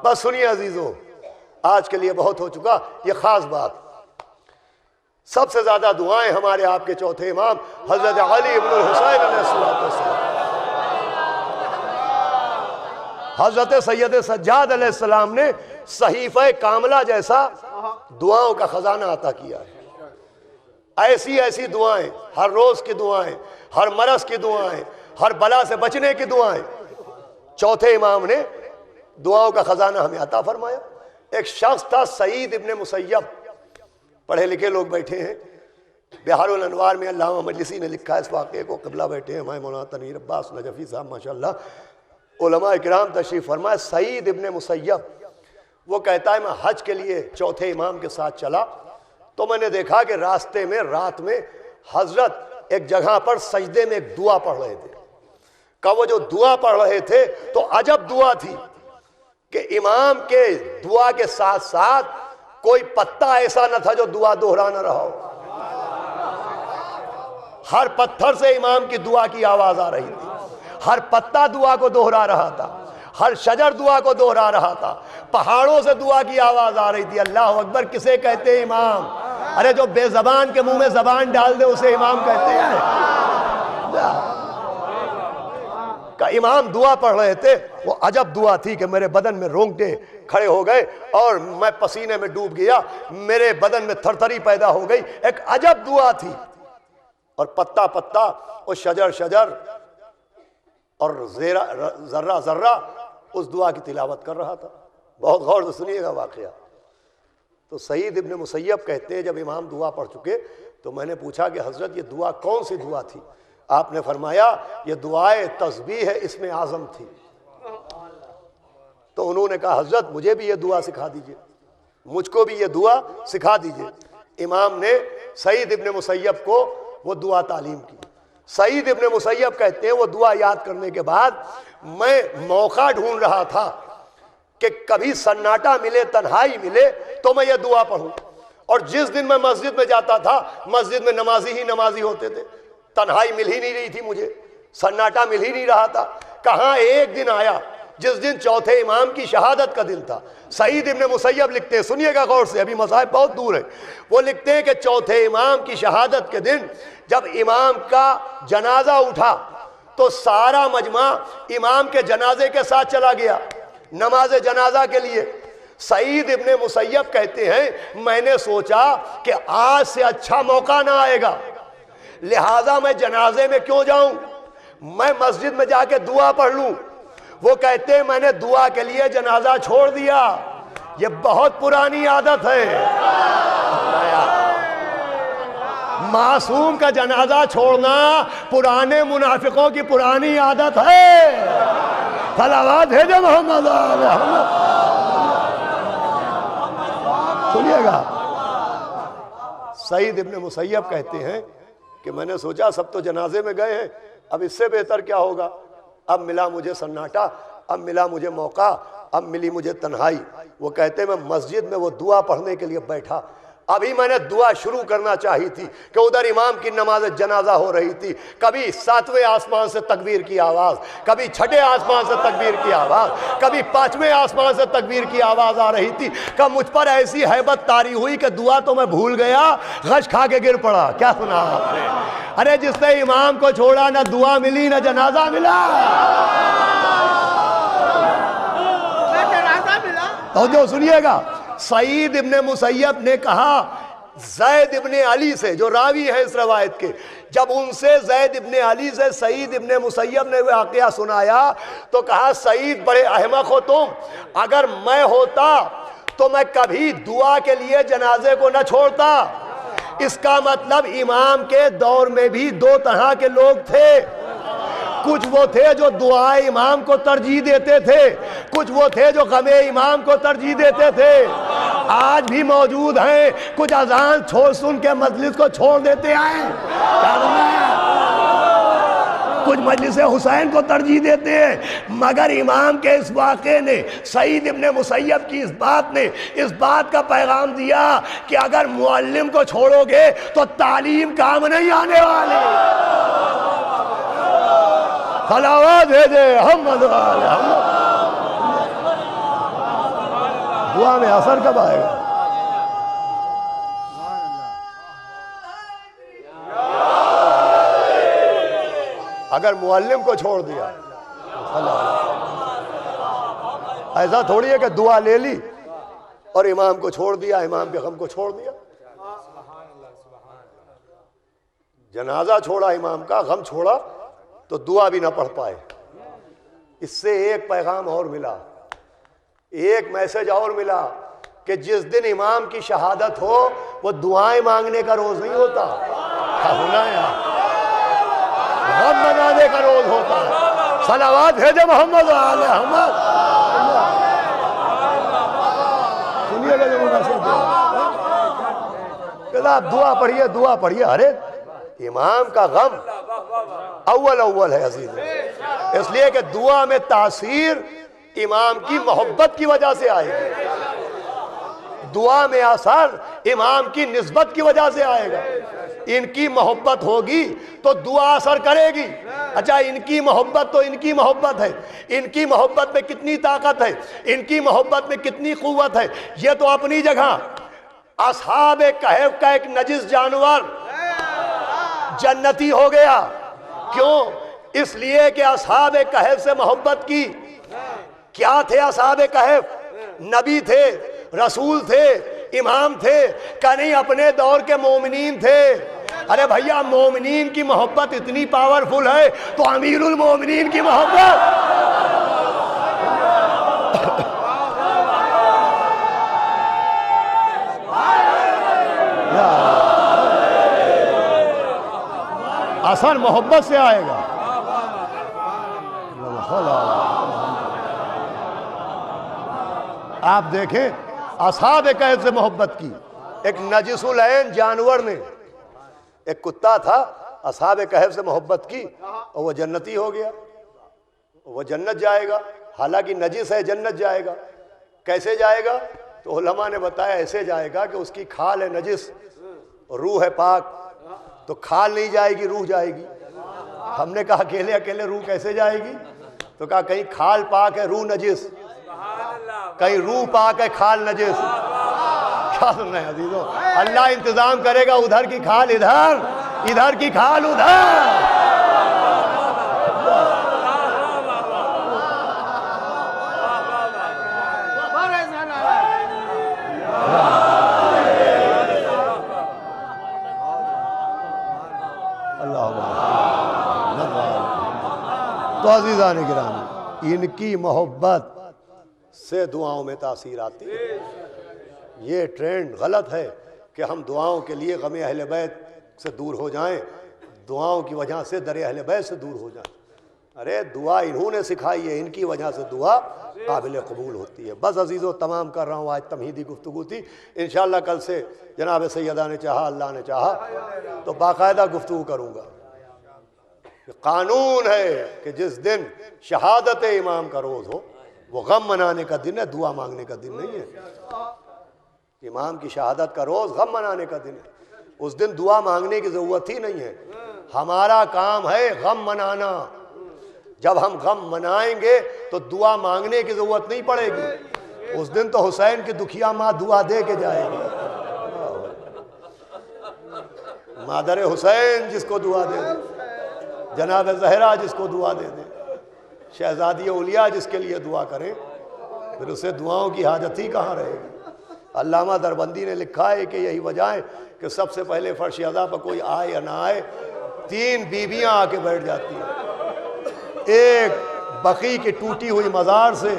بس سنیے عزیزو، آج کے لیے بہت ہو چکا، یہ خاص بات۔ سب سے زیادہ دعائیں ہمارے آپ کے چوتھے امام حضرت علی ابن الحسین علیہ السلام، حضرت سید سجاد علیہ السلام نے صحیفہ کاملہ جیسا دعاؤں کا خزانہ عطا کیا ہے۔ ایسی ایسی دعائیں، ہر روز کی دعائیں، ہر مرض کی دعائیں، ہر بلا سے بچنے کی دعائیں، چوتھے امام نے دعاؤں کا خزانہ ہمیں عطا فرمایا۔ ایک شخص تھا سعید ابن مسیب، پڑھے لکھے لوگ بیٹھے ہیں، بہار الانوار میں علامہ مجلسی نے لکھا ہے اس واقعے کو، قبلہ بیٹھے ہیں ہمارے مولانا تنویر عباس نجفی صاحب ماشاءاللہ، علماء کرام تشریف فرمائے۔ سعید ابن مسیب وہ کہتا ہے میں حج کے لیے چوتھے امام کے ساتھ چلا تو میں نے دیکھا کہ راستے میں رات میں حضرت ایک جگہ پر سجدے میں ایک دعا پڑھ رہے تھے۔ کہ وہ جو دعا پڑھ رہے تھے تو عجب دعا تھی کہ امام کے دعا کے ساتھ ساتھ کوئی پتا ایسا نہ تھا جو دعا دہرا نہ رہا ہو۔ ہر پتھر سے امام کی دعا کی آواز آ رہی تھی، ہر پتا دعا کو دہرا رہا تھا، ہر شجر دعا کو دہرا رہا تھا، پہاڑوں سے دعا کی آواز آ رہی تھی۔ اللہ اکبر کسے کہتے ہیں امام؟ ارے جو بے زبان کے منہ میں زبان ڈال دے اسے امام کہتے ہیں۔ کہ امام دعا پڑھ رہے تھے، وہ عجب دعا تھی کہ میرے بدن میں رونگٹے کھڑے ہو گئے اور میں پسینے میں ڈوب گیا، میرے بدن میں تھرتھری پیدا ہو گئی۔ ایک عجب دعا تھی، اور پتا پتا اور شجر شجر اور ذرہ ذرہ اس دعا کی تلاوت کر رہا تھا۔ بہت غور سے سنیے گا واقعہ۔ تو سعید ابن مسیب کہتے ہیں جب امام دعا پڑھ چکے تو میں نے پوچھا کہ حضرت یہ دعا کون سی دعا تھی؟ آپ نے فرمایا یہ دعائے تسبیح ہے، اسم اعظم تھی۔ تو انہوں نے کہا حضرت مجھے بھی یہ دعا سکھا دیجئے، مجھ کو بھی یہ دعا سکھا دیجئے۔ امام نے سعید ابن مسیب کو وہ دعا تعلیم کی۔ سعید ابن مسیب کہتے ہیں وہ دعا یاد کرنے کے بعد میں موقع ڈھونڈ رہا تھا کہ کبھی سناٹا ملے، تنہائی ملے تو میں یہ دعا پڑھوں۔ اور جس دن میں مسجد میں جاتا تھا مسجد میں نمازی ہی نمازی ہوتے تھے، تنہائی مل ہی نہیں رہی تھی مجھے، سناٹا مل ہی نہیں رہا تھا۔ کہاں ایک دن آیا جس دن چوتھے امام کی شہادت کا دن تھا۔ سعید ابن مسیب لکھتے ہیں، سنیے گا غور سے، ابھی مذاہب بہت دور ہے۔ وہ لکھتے ہیں کہ چوتھے امام کی شہادت کے دن جب امام کا جنازہ اٹھا تو سارا مجمع امام کے جنازے کے ساتھ چلا گیا نماز جنازہ کے لیے۔ سعید ابن مسیب کہتے ہیں میں نے سوچا کہ آج سے اچھا موقع نہ آئے گا، لہٰذا میں جنازے میں کیوں جاؤں، میں مسجد میں جا کے دعا پڑھ لوں۔ وہ کہتے ہیں میں نے دعا کے لیے جنازہ چھوڑ دیا۔ یہ بہت پرانی عادت ہے، معصوم کا جنازہ چھوڑنا پرانے منافقوں کی پرانی عادت ہے۔ صلوات بھیجو محمد علیہ۔ سنیے گا، سعید ابن مسیب کہتے ہیں کہ میں نے سوچا سب تو جنازے میں گئے ہیں، اب اس سے بہتر کیا ہوگا؟ اب ملا مجھے سناٹا، اب ملا مجھے موقع، اب ملی مجھے تنہائی۔ وہ کہتے ہیں میں مسجد میں وہ دعا پڑھنے کے لیے بیٹھا، ابھی میں نے دعا شروع کرنا چاہی تھی کہ ادھر امام کی نماز جنازہ ہو رہی تھی، کبھی 7ویں آسمان سے تکبیر کی آواز، کبھی 6 آسمان سے تکبیر کی آواز، کبھی 5ویں آسمان سے تکبیر کی آواز آ رہی تھی کہ مجھ پر ایسی ہیبت طاری ہوئی کہ دعا تو میں بھول گیا، غش کھا کے گر پڑا۔ کیا سنا آپ نے؟ ارے جس نے امام کو چھوڑا نہ دعا ملی نہ جنازہ ملا۔ تو جو سنیے گا، سعید ابن مسیب نے کہا زید ابن علی سے، جو راوی ہے اس روایت کے، جب ان سے زید ابن علی سے سعید ابن مسیب نے واقعہ سنایا تو کہا سعید بڑے احمق ہو تم، اگر میں ہوتا تو میں کبھی دعا کے لیے جنازے کو نہ چھوڑتا۔ اس کا مطلب امام کے دور میں بھی 2 طرح کے لوگ تھے، کچھ وہ تھے جو دعائے امام کو ترجیح دیتے تھے، کچھ وہ تھے جو غم امام کو ترجیح دیتے تھے، آج بھی موجود ہیں، کچھ اذان سن کے مجلس کو چھوڑ دیتے ہیں، کچھ مجلس حسین کو ترجیح دیتے ہیں، مگر امام کے اس واقعے نے، سعید ابن مسیب کی اس بات نے اس بات کا پیغام دیا کہ اگر معلم کو چھوڑو گے تو تعلیم کام نہیں آنے والی۔ صلوات بھیجے محمد والے محمد۔ دعا میں اثر کب آئے گا؟ اگر معلم کو چھوڑ دیا، ایسا تھوڑی ہے کہ دعا لے لی اور امام کو چھوڑ دیا، امام کے غم کو چھوڑ دیا۔ جنازہ چھوڑا امام کا، غم چھوڑا تو دعا بھی نہ پڑھ پائے۔ اس سے ایک پیغام اور ملا، ایک میسج اور ملا کہ جس دن امام کی شہادت ہو وہ دعائیں مانگنے کا روز نہیں ہوتا، ہونا ہے غم منانے کا روز ہوتا ہے۔ صلوات بھیجے محمد وآل محمد۔ سنیے گا جو مناسب کہ آپ دعا پڑھیے، دعا پڑھیے۔ ارے امام کا غم اول ہے عزیز، اس لیے کہ دعا میں تاثیر امام کی محبت کی وجہ سے آئے گی، دعا میں اثر امام کی نسبت کی وجہ سے آئے گا۔ ان کی محبت ہوگی تو دعا اثر کرے گی۔ اچھا، ان کی محبت تو ان کی محبت ہے، ان کی محبت میں کتنی طاقت ہے، ان کی محبت میں کتنی قوت ہے، یہ تو اپنی جگہ۔ اصحاب کہف کا ایک نجس جانور جنتی ہو گیا، کیوں؟ اس لیے کہ اصحاب کہف سے محبت کی۔ کیا تھے اصحاب کہف؟ نبی تھے، رسول تھے، امام تھے، کہ نہیں اپنے دور کے مومنین تھے۔ ارے بھیا، مومنین کی محبت اتنی پاورفل ہے تو امیر المومنین کی محبت۔ اثر محبت سے آئے گا۔ آپ دیکھیں، اصحاب کہف سے محبت کی۔ ایک نجس العین جانور نے، ایک کتا تھا، اصحاب کہف سے محبت کی اور وہ جنتی ہو گیا، وہ جنت جائے گا، حالانکہ نجس ہے، جنت جائے گا۔ کیسے جائے گا؟ تو علماء نے بتایا ایسے جائے گا کہ اس کی کھال ہے نجس، روح ہے پاک، تو کھال نہیں جائے گی، روح جائے گی۔ ہم نے کہا اکیلے اکیلے روح کیسے جائے گی؟ تو کہا کہیں کھال پاک ہے، روح نجس، کہیں روح پاک ہے، کھال نجس۔ کیا سن رہے ہیں عزیزوں؟ اللہ انتظام کرے گا، ادھر کی کھال ادھر، ادھر کی کھال ادھر۔ تو عزیزان گرامی، ان کی محبت سے دعاؤں میں تاثیر آتی ہے۔ یہ ٹرینڈ غلط ہے کہ ہم دعاؤں کے لیے غم اہل بیت سے دور ہو جائیں، دعاؤں کی وجہ سے در اہل بیت سے دور ہو جائیں۔ ارے دعا انہوں نے سکھائی ہے، ان کی وجہ سے دعا قابل قبول ہوتی ہے۔ بس عزیزو، تمام کر رہا ہوں، آج تمہیدی گفتگو تھی، انشاءاللہ کل سے جناب سیدہ نے چاہا، اللہ نے چاہا تو باقاعدہ گفتگو کروں گا۔ قانون ہے کہ جس دن شہادت امام کا روز ہو وہ غم منانے کا دن ہے، دعا مانگنے کا دن نہیں ہے۔ امام کی شہادت کا روز غم منانے کا دن ہے، اس دن دعا مانگنے کی ضرورت ہی نہیں ہے۔ ہمارا کام ہے غم منانا۔ جب ہم غم منائیں گے تو دعا مانگنے کی ضرورت نہیں پڑے گی۔ اس دن تو حسین کی دکھیا ماں دعا دے کے جائے گی، مادر حسین جس کو دعا دے دے، جناب زہرا جس کو دعا دے دے، شہزادی اولیاء جس کے لیے دعا کریں، پھر اسے دعاؤں کی حاجت ہی کہاں رہے گی۔ علامہ دربندی نے لکھا ہے کہ یہی وجہ ہے کہ سب سے پہلے فرش اعضا پر کوئی آئے یا نہ آئے، 3 بیویاں آ کے بیٹھ جاتی ہیں۔ ایک بقی کی ٹوٹی ہوئی مزار سے،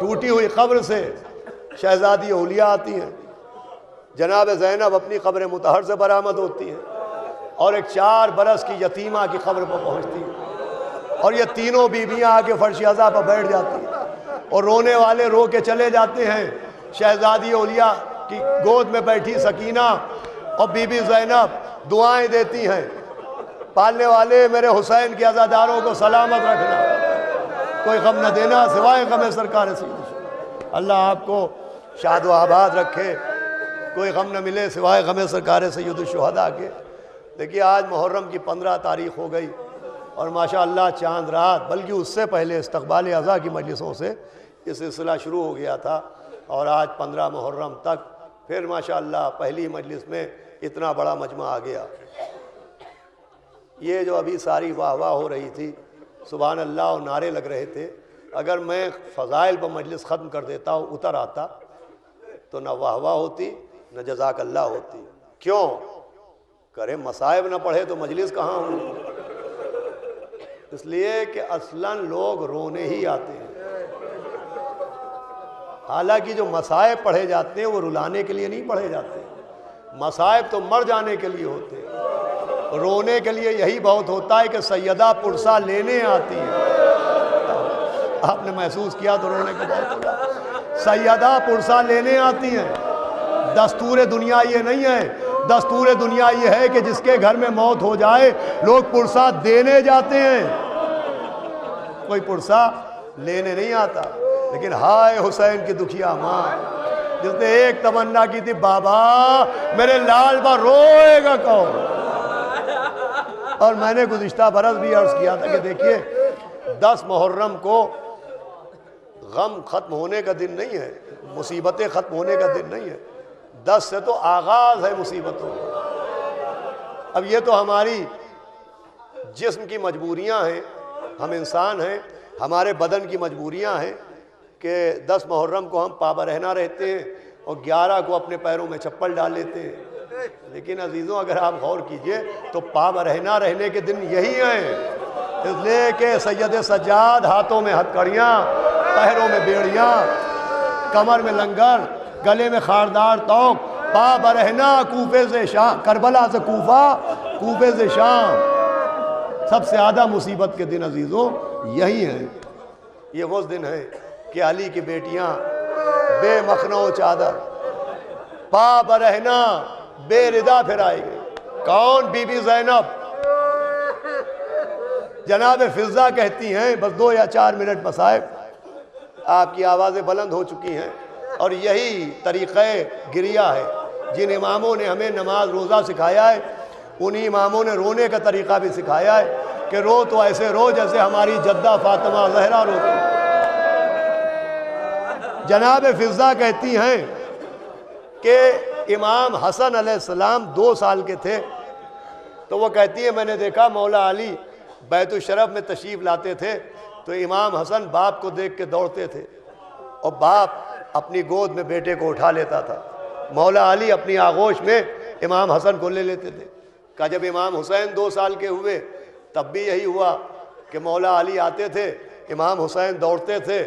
ٹوٹی ہوئی قبر سے شہزادی اولیاء آتی ہیں، جناب زینب اپنی قبر مطہر سے برآمد ہوتی ہیں، اور ایک 4 برس کی یتیمہ کی قبر پر پہنچتی ہے، اور یہ تینوں بیویاں آ کے فرش عزا پر بیٹھ جاتی ہیں، اور رونے والے رو کے چلے جاتے ہیں۔ شہزادی اولیاء کی گود میں بیٹھی سکینہ اور بی بی زینب دعائیں دیتی ہیں، پالنے والے میرے حسین کے عزاداروں کو سلامت رکھنا، کوئی غم نہ دینا سوائے غم سرکار سید۔ اللہ آپ کو شاد و آباد رکھے، کوئی غم نہ ملے سوائے غم سرکار سید الشہداء کے۔ دیکھیے آج محرم کی 15 تاریخ ہو گئی، اور ماشاءاللہ چاند رات، بلکہ اس سے پہلے استقبال اعضاء کی مجلسوں سے یہ سلسلہ شروع ہو گیا تھا، اور آج 15 محرم تک پھر ماشاءاللہ پہلی مجلس میں اتنا بڑا مجمع آ گیا۔ یہ جو ابھی ساری واہ واہ ہو رہی تھی، سبحان اللہ اور نعرے لگ رہے تھے، اگر میں فضائل پر مجلس ختم کر دیتا ہوں اتر آتا تو نہ واہ واہ ہوتی نہ جزاک اللہ ہوتی۔ کیوں کرے مصائب نہ پڑھے تو مجلس کہاں ہوئی؟ اس لیے کہ اصلاً لوگ رونے ہی آتے ہیں، حالانکہ جو مصائب پڑھے جاتے ہیں وہ رلانے کے لیے نہیں پڑھے جاتے، مصائب تو مر جانے کے لیے ہوتے ہیں، رونے کے لیے یہی بہت ہوتا ہے کہ سیدہ پرسا لینے آتی ہے۔ آپ نے محسوس کیا تو رونے کو بہت ہوگا۔ سیدہ پرسا لینے آتی ہیں، دستور دنیا یہ نہیں ہے، دستور دنیا یہ ہے کہ جس کے گھر میں موت ہو جائے لوگ پرسا دینے جاتے ہیں، کوئی پرسا لینے نہیں آتا۔ لیکن ہائے حسین کی دکھیا ماں جس نے ایک تمنا کی تھی، بابا میرے لال با روئے گا کون؟ اور میں نے گزشتہ برس بھی عرض کیا تھا کہ دیکھیے 10 محرم کو غم ختم ہونے کا دن نہیں ہے، مصیبتیں ختم ہونے کا دن نہیں ہے، 10 سے تو آغاز ہے مصیبتوں کا۔ اب یہ تو ہماری جسم کی مجبوریاں ہیں، ہم انسان ہیں، ہمارے بدن کی مجبوریاں ہیں کہ 10 محرم کو ہم پابرہنہ رہتے ہیں اور 11 کو اپنے پیروں میں چپل ڈال لیتے ہیں۔ لیکن عزیزوں اگر آپ غور کیجئے تو پابرہنہ رہنے کے دن یہی ہیں، اس لیے کہ سید سجاد ہاتھوں میں ہتھکڑیاں، پیروں میں بیڑیاں، کمر میں لنگر، گلے میں خاردار توق، پابرہنہ کوفے سے شام، کربلا سے کوفہ، کوفے سے شام۔ سب سے زیادہ مصیبت کے دن عزیزوں یہی ہیں۔ یہ وہ دن ہے کہ علی کی بیٹیاں بے مخنہ و چادر پا برہنہ بے ردا پھرائی گئی۔ کون؟ بی بی زینب۔ جناب فضہ کہتی ہیں، بس 2 یا 4 منٹ مصائب، آپ کی آوازیں بلند ہو چکی ہیں، اور یہی طریقہ گریہ ہے۔ جن اماموں نے ہمیں نماز روزہ سکھایا ہے انہی اماموں نے رونے کا طریقہ بھی سکھایا ہے کہ رو تو ایسے رو جیسے ہماری جدہ فاطمہ زہرا روتی۔ جناب فضہ کہتی ہیں کہ امام حسن علیہ السلام 2 سال کے تھے تو وہ کہتی ہیں میں نے دیکھا مولا علی بیت الشرف میں تشریف لاتے تھے تو امام حسن باپ کو دیکھ کے دوڑتے تھے اور باپ اپنی گود میں بیٹے کو اٹھا لیتا تھا، مولا علی اپنی آغوش میں امام حسن کو لے لیتے تھے۔ کہ جب امام حسین 2 سال کے ہوئے تب بھی یہی ہوا کہ مولا علی آتے تھے، امام حسین دوڑتے تھے،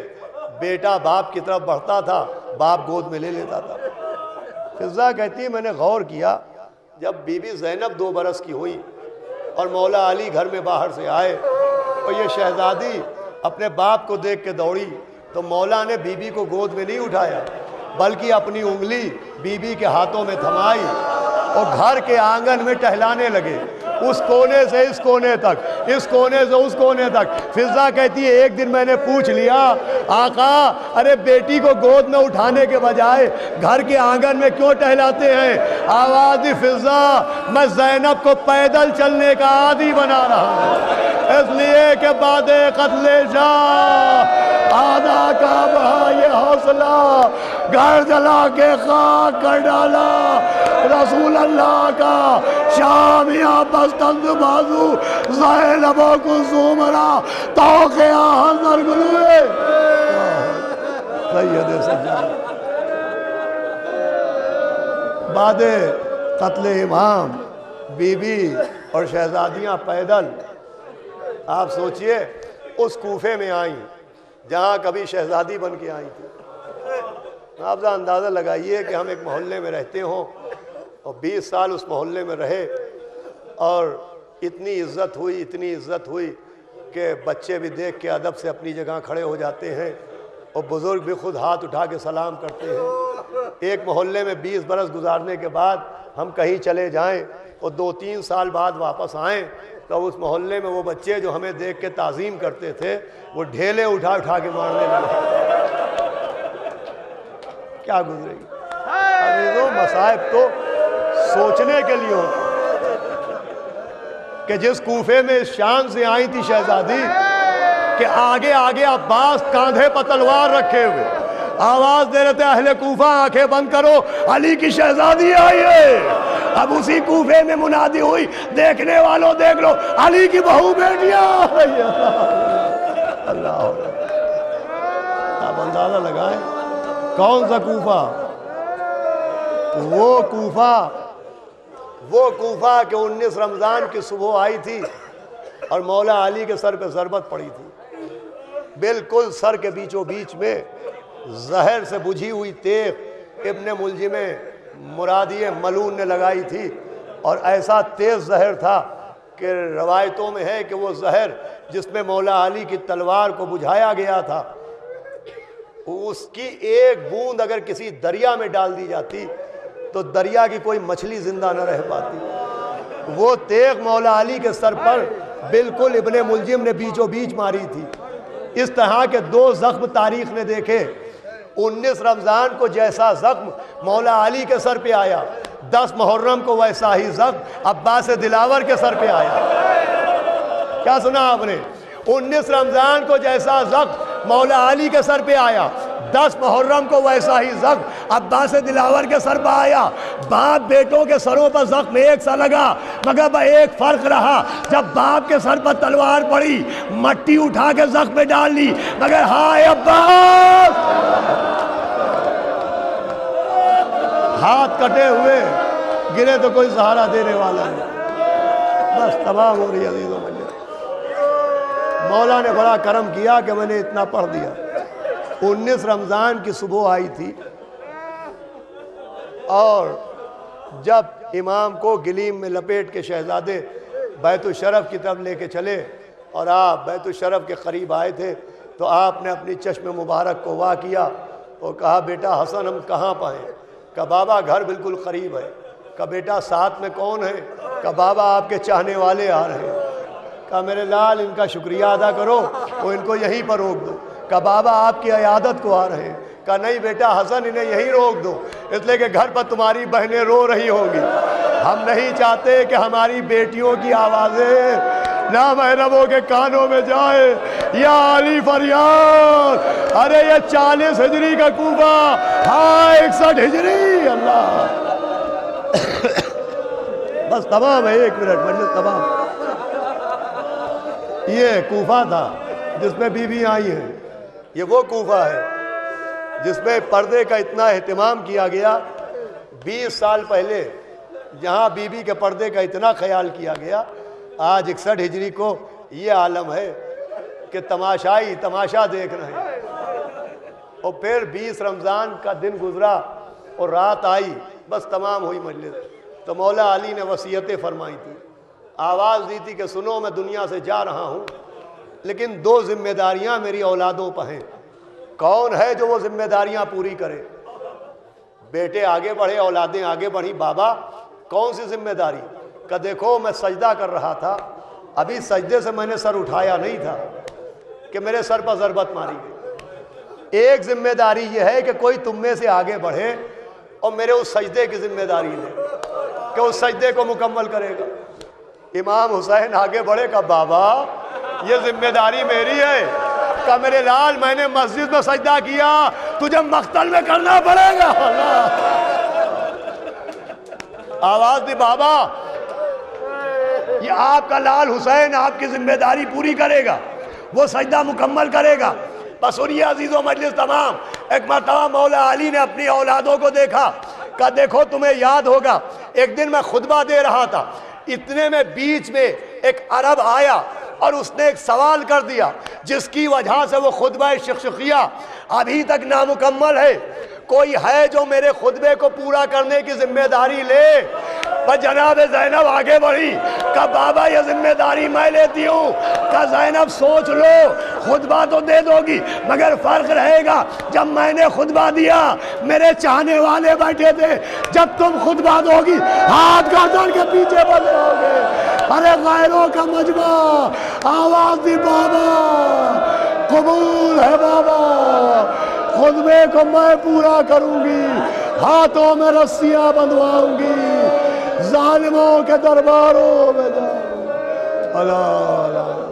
بیٹا باپ کی طرف بڑھتا تھا، باپ گود میں لے لیتا تھا۔ فضہ کہتی ہے میں نے غور کیا جب بی بی زینب 2 برس کی ہوئی اور مولا علی گھر میں باہر سے آئے اور یہ شہزادی اپنے باپ کو دیکھ کے دوڑی تو مولا نے بی بی کو گود میں نہیں اٹھایا بلکہ اپنی انگلی بی بی کے ہاتھوں میں تھمائی اور گھر کے آنگن میں ٹہلانے لگے، اس کونے سے اس کونے تک، اس کونے سے اس کونے تک۔ فضہ کہتی ہے ایک دن میں نے پوچھ لیا آقا ارے بیٹی کو گود میں اٹھانے کے بجائے گھر کے آنگن میں کیوں ٹہلاتے ہیں؟ آواز دی فضہ میں زینب کو پیدل چلنے کا عادی بنا رہا ہوں، اس لیے کہ بعد قتل شاہ آدھا کا بہا یہ حوصلہ گھر جلا کے خاک کر ڈالا، رسول اللہ کا شامیاں بستند بازو زینب و کلثوم را توقع حضر گلوے سید سجاد۔ بعد قتل امام بی بی اور شہزادیاں پیدل، آپ سوچئے اس کوفے میں آئیں جہاں کبھی شہزادی بن کے آئی تھی۔ آپ ذرا اندازہ لگائیے کہ ہم ایک محلے میں رہتے ہوں اور 20 سال اس محلے میں رہے اور اتنی عزت ہوئی کہ بچے بھی دیکھ کے ادب سے اپنی جگہ کھڑے ہو جاتے ہیں اور بزرگ بھی خود ہاتھ اٹھا کے سلام کرتے ہیں۔ ایک محلے میں 20 برس گزارنے کے بعد ہم کہیں چلے جائیں اور 2-3 سال بعد واپس آئیں تو اس محلے میں وہ بچے جو ہمیں دیکھ کے تعظیم کرتے تھے وہ ڈھیلے اٹھا کے مارنے لگے۔ کیا گزرے گی عزیزوں، مصائب تو سوچنے کے لیے ہوتے کہ جس کوفے میں اس شان سے آئی تھی شہزادی کہ آگے عباس کاندھے پر تلوار رکھے ہوئے آواز دے رہے تھے اہل کوفہ آنکھیں بند کرو، علی کی شہزادی آئی ہے۔ اب اسی کوفے میں منادی ہوئی، دیکھنے والوں دیکھ لو، علی کی بہو بیٹیاں۔ اللہ آپ اندازہ لگائیں کون سا کوفہ؟ وہ کوفہ کہ 19 رمضان کی صبح آئی تھی اور مولا علی کے سر پہ ضربت پڑی تھی، بالکل سر کے بیچوں بیچ میں زہر سے بجھی ہوئی تیغ ابن ملجم مرادی ملون نے لگائی تھی، اور ایسا تیز زہر تھا کہ روایتوں میں ہے کہ وہ زہر جس میں مولا علی کی تلوار کو بجھایا گیا تھا، اس کی ایک بوند اگر کسی دریا میں ڈال دی جاتی تو دریا کی کوئی مچھلی زندہ نہ رہ پاتی۔ وہ تیغ مولا علی کے سر پر بالکل ابن ملجم نے بیچوں بیچ ماری تھی۔ اس طرح کے 2 زخم تاریخ نے دیکھے۔ 19 رمضان کو جیسا زخم مولا علی کے سر پہ آیا، 10 محرم کو ویسا ہی زخم عباس دلاور کے سر پہ آیا۔ کیا سنا آپ نے؟ 19 رمضان کو جیسا زخم مولا علی کے سر پہ آیا، 10 محرم کو ویسا ہی زخم عباس دلاور کے سر پہ آیا۔ باپ بیٹوں کے سروں پر زخم ایک سا لگا، مگر ایک فرق رہا، جب باپ کے سر پر تلوار پڑی مٹی اٹھا کے زخم میں ڈال لی، مگر ہائے عباس، ہاتھ کٹے ہوئے گرے تو کوئی سہارا دینے والا نہیں، بس تمام ہو رہی عزیزوں۔ مولا نے بڑا کرم کیا کہ میں نے اتنا پڑھ دیا۔ 19 رمضان کی صبح آئی تھی اور جب امام کو گلیم میں لپیٹ کے شہزادے بیت الشرف کی طرف لے کے چلے اور آپ بیت الشرف کے قریب آئے تھے تو آپ نے اپنی چشم مبارک کو وا کیا اور کہا بیٹا حسن ہم کہاں پائیں؟ کہا بابا گھر بالکل قریب ہے۔ کہا بیٹا ساتھ میں کون ہے؟ کہا بابا آپ کے چاہنے والے آ رہے ہیں۔ کہا میرے لال ان کا شکریہ ادا کرو، وہ ان کو یہیں پر روک دو۔ کہا بابا آپ کی عیادت کو آ رہے ہیں۔ کہا نہیں بیٹا حسن انہیں یہیں روک دو، اس لیے کہ گھر پر تمہاری بہنیں رو رہی ہوں گی، ہم نہیں چاہتے کہ ہماری بیٹیوں کی آوازیں نامحرموں کے کانوں میں جائے۔ یا علی فریاد، ارے یہ 40 ہجری کا کوفہ، ہاں 61 ہجری، اللہ بس تمام ہے، 1 منٹ مجلس تمام۔ یہ کوفہ تھا جس میں بیویاں آئی ہیں، یہ وہ کوفہ ہے جس میں پردے کا اتنا اہتمام کیا گیا۔ 20 سال پہلے جہاں بی بی کے پردے کا اتنا خیال کیا گیا، آج 61 ہجری کو یہ عالم ہے کہ تماشائی تماشا دیکھ رہے ہیں۔ اور پھر 20 رمضان کا دن گزرا اور رات آئی، بس تمام ہوئی مجلس۔ تو مولا علی نے وصیتیں فرمائی تھی، آواز دی تھی کہ سنو میں دنیا سے جا رہا ہوں لیکن 2 ذمہ داریاں میری اولادوں پر ہیں، کون ہے جو وہ ذمہ داریاں پوری کرے؟ بیٹے آگے بڑھے، اولادیں آگے بڑھی، بابا کون سی ذمہ داری؟ کہ دیکھو میں سجدہ کر رہا تھا، ابھی سجدے سے میں نے سر اٹھایا نہیں تھا کہ میرے سر پر ضربت ماری گئی۔ ایک ذمہ داری یہ ہے کہ کوئی تم میں سے آگے بڑھے اور میرے اس سجدے کی ذمہ داری لے کہ اس سجدے کو مکمل کرے گا۔ امام حسین آگے بڑھے، کہ بابا یہ ذمہ داری میری ہے۔ کہ میرے لال میں نے مسجد میں سجدہ کیا، تجھے مقتل میں کرنا پڑے گا۔ آواز دی بابا یہ آپ کا لال حسین آپ کی ذمہ داری پوری کرے گا، وہ سجدہ مکمل کرے گا۔ بس سنیے عزیزوں مجلس تمام، ایک مرتبہ مولا علی نے اپنی اولادوں کو دیکھا، کہ دیکھو تمہیں یاد ہوگا ایک دن میں خطبہ دے رہا تھا، اتنے میں بیچ میں ایک عرب آیا اور اس نے ایک سوال کر دیا جس کی وجہ سے وہ خطبہ شخشقیہ ابھی تک نامکمل ہے۔ کوئی ہے جو میرے خطبے کو پورا کرنے کی ذمہ داری لے؟ بس جناب زینب آگے بڑھی کہ بابا یہ ذمہ داری میں لیتی ہوں، کہ زینب سوچ لو خطبہ تو دے دو گی مگر فرق رہے گا جب میں نے خطبہ دیا میرے چاہنے والے بیٹھے تھے، جب تم خطبہ دو گی ہاتھ گردن کے پیچھے بن جاؤ گے۔ ارے غیروں کا مجمع آواز دی بابا، قبول ہے بابا، خطبے کو میں پورا کروں گی، ہاتھوں میں رسیاں بندھواؤں گی، ظالموں کے درباروں میں جاؤں گی۔ اللہ اللہ